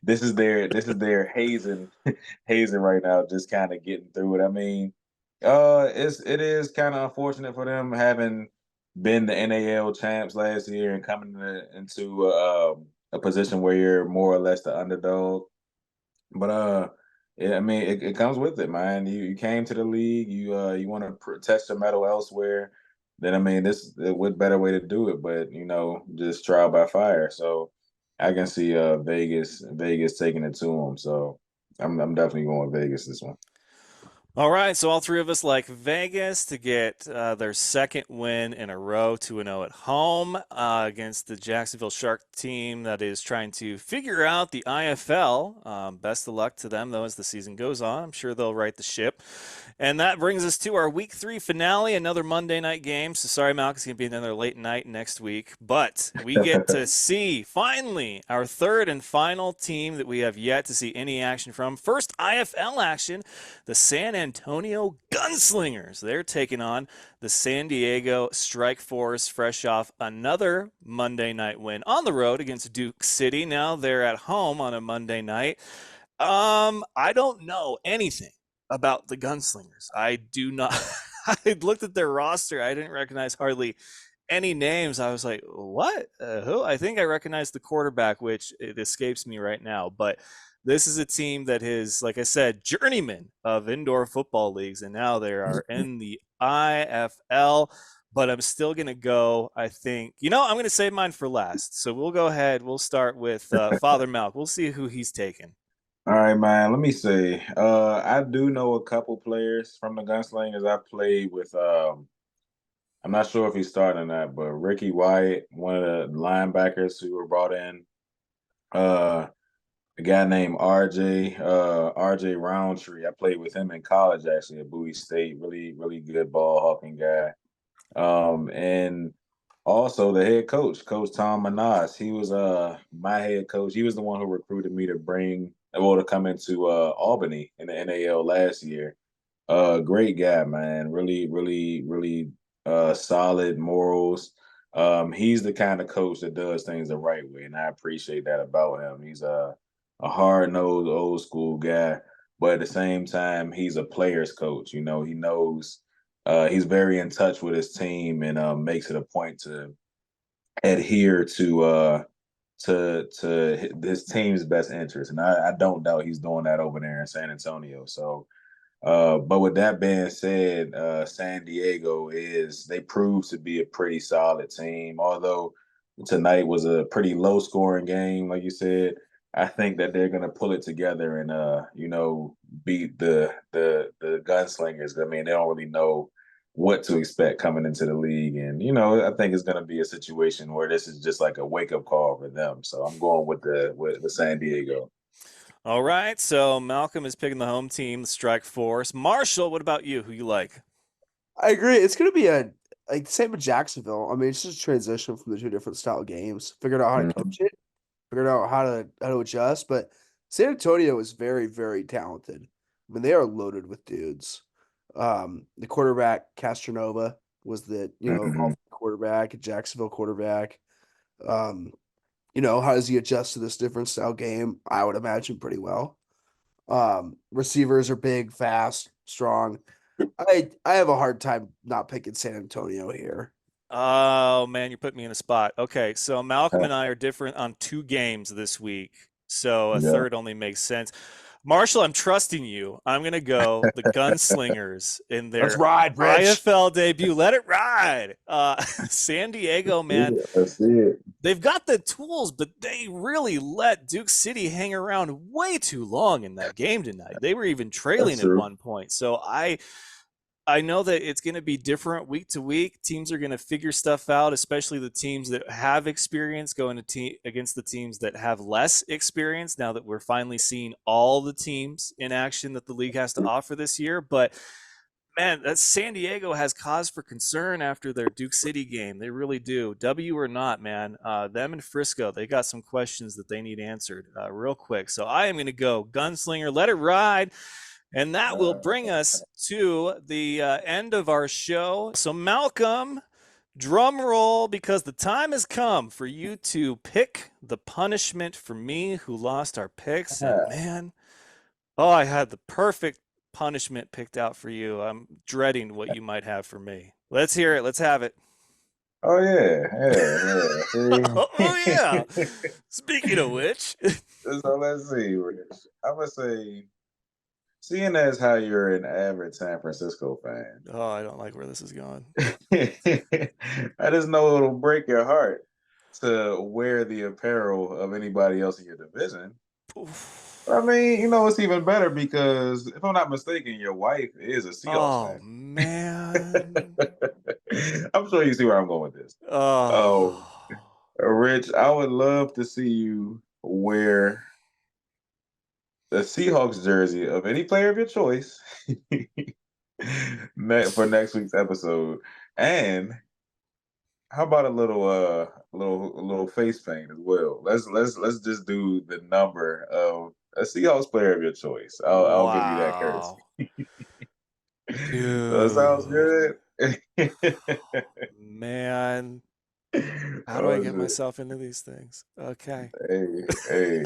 This is their hazing, hazing right now, just kind of getting through it. I mean, it is kind of unfortunate for them having been the NAL champs last year and coming into a position where you're more or less the underdog. But yeah, I mean, it comes with it, man. You came to the league. You want to test your metal elsewhere. Then I mean, what better way to do it? But just trial by fire. So I can see Vegas taking it to them. So I'm definitely going with Vegas this one. All right, so all three of us like Vegas to get their second win in a row, 2-0 at home against the Jacksonville Shark team that is trying to figure out the IFL. Best of luck to them, though, as the season goes on. I'm sure they'll right the ship. And that brings us to our Week 3 finale, another Monday night game. So sorry, Malcolm, it's going to be another late night next week. But we get to see, finally, our third and final team that we have yet to see any action from. First IFL action, the San Antonio Gunslingers. They're taking on the San Diego Strike Force, fresh off another Monday night win on the road against Duke City. Now they're at home on a Monday night. I don't know anything about the Gunslingers. I do not. I looked at their roster. I didn't recognize hardly any names. I was like, what? Who? I think I recognize the quarterback, which it escapes me right now. But this is a team that is, like I said, journeyman of indoor football leagues, and now they are in the IFL. But I'm still going to go, I think, I'm going to save mine for last. So we'll go ahead. We'll start with Father Malk. We'll see who he's taking. All right, man. Let me see. I do know a couple players from the Gunslingers. I played with. I'm not sure if he's starting that, but Ricky Wyatt, one of the linebackers who were brought in. Uh, a guy named RJ Roundtree. I played with him in college actually at Bowie State. Really, really good ball hawking guy. And also the head coach, Coach Tom Manas. He was my head coach. He was the one who recruited me to come into Albany in the NAL last year. Great guy, man. Really, really, really solid morals. He's the kind of coach that does things the right way, and I appreciate that about him. He's a hard nosed, old school guy, but at the same time, he's a player's coach. He knows he's very in touch with his team and makes it a point to adhere to his team's best interest. And I don't doubt he's doing that over there in San Antonio. So but with that being said, San Diego they proved to be a pretty solid team. Although tonight was a pretty low scoring game, like you said, I think that they're gonna pull it together and beat the gunslingers. I mean, they don't really know what to expect coming into the league, and I think it's gonna be a situation where this is just like a wake up call for them. So I'm going with San Diego. All right, so Malcolm is picking the home team, the Strike Force. Marshall, what about you? Who you like? I agree. It's gonna be a like same with Jacksonville. I mean, it's just a transition from the two different style games. Figured out how to Mhm. coach it, figured out how to adjust. But San Antonio is very, very talented. I mean, they are loaded with dudes. The quarterback Castronova was the Mhm. quarterback, a Jacksonville quarterback. How does he adjust to this different style game? I would imagine pretty well. Receivers are big, fast, strong. I have a hard time not picking San Antonio here. Oh man, you're putting me in a spot. Okay, so Malcolm and I are different on 2 games this week, so a Yeah. third only makes sense. Marshall, I'm trusting you. I'm gonna go the Gunslingers in Let's their ride, Rich. IFL debut. Let it ride. San Diego, man, Let's see it. they've got the tools, but they really let Duke City hang around way too long in that game tonight. They were even That's trailing at true. one point. So I know that it's going to be different week to week. Teams are going to figure stuff out, especially the teams that have experience going to against the teams that have less experience. Now that we're finally seeing all the teams in action that the league has to offer this year, but man, that San Diego has cause for concern after their Duke City game. They really do. W or not, man. Them and Frisco, they got some questions that they need answered real quick. So I am going to go Gunslinger. Let it ride. And that will bring us to the end of our show. So, Malcolm, drum roll, because the time has come for you to pick the punishment for me who lost our picks. And man, I had the perfect punishment picked out for you. I'm dreading what you might have for me. Let's hear it. Let's have it. Oh yeah. Oh, yeah. Speaking of which, So let's see, Rich. I'm gonna say, seeing as how you're an avid San Francisco fan, I don't like where this is going. I just know it'll break your heart to wear the apparel of anybody else in your division. I mean, it's even better because if I'm not mistaken, your wife is a Seahawks Oh, fan. man. I'm sure you see where I'm going with this. Oh. Rich, I would love to see you wear the Seahawks jersey of any player of your choice for next week's episode. And how about a little face paint as well? Let's just do the number of a Seahawks player of your choice. I'll give you that Wow. courtesy. So it sounds Dude. good. Man. How do I Oh get shit. myself into these things? Okay. Hey.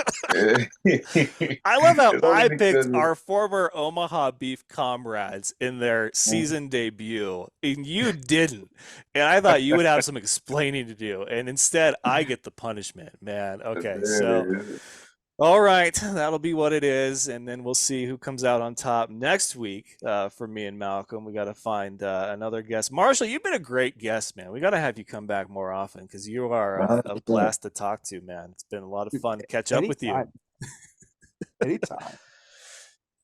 I love how It's only I picked because our former Omaha Beef comrades in their season debut, and you didn't. And I thought you would have some explaining to do, and instead I get the punishment, man. Okay, there so it is. all right, that'll be what it is, and then we'll see who comes out on top next week for me and Malcolm. We got to find another guest. Marshall, you've been a great guest, man. We got to have you come back more often because you are a 100%. blast to talk to, man. It's been a lot of fun to catch up with you. Anytime. Anytime.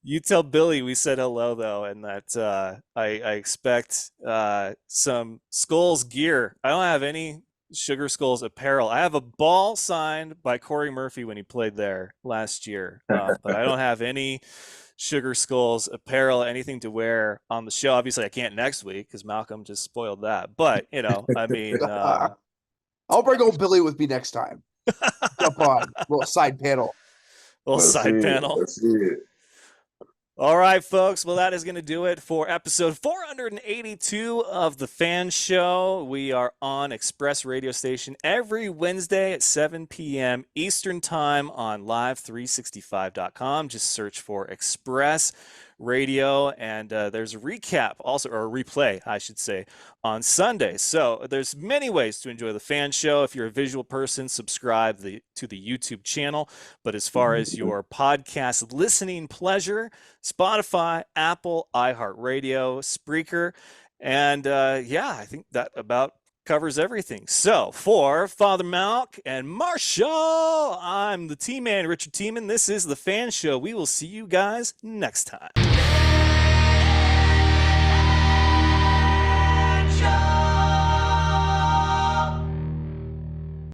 You tell Billy we said hello though, and that I expect some Skulls gear. I don't have any Sugar Skulls apparel. I have a ball signed by Corey Murphy when he played there last year, but I don't have any Sugar Skulls apparel, anything to wear on the show. Obviously, I can't next week because Malcolm just spoiled that. But I mean, I'll bring old Billy with me next time. Jump on. Little side panel. little Let's see side it. panel. Let's see it. All right, folks. Well, that is going to do it for episode 482 of The Fan Show. We are on Express Radio Station every Wednesday at 7 p.m. Eastern Time on live365.com. Just search for Express Radio, and there's a recap also, or a replay, I should say, on Sunday. So there's many ways to enjoy The Fan Show. If you're a visual person, subscribe to the YouTube channel. But as far as your podcast listening pleasure, Spotify, Apple, iHeartRadio, Spreaker, and I think that about covers everything. So for Father Malk and Marshall, I'm the T-Man, Richard Tieman. This is The Fan Show. We will see you guys next time.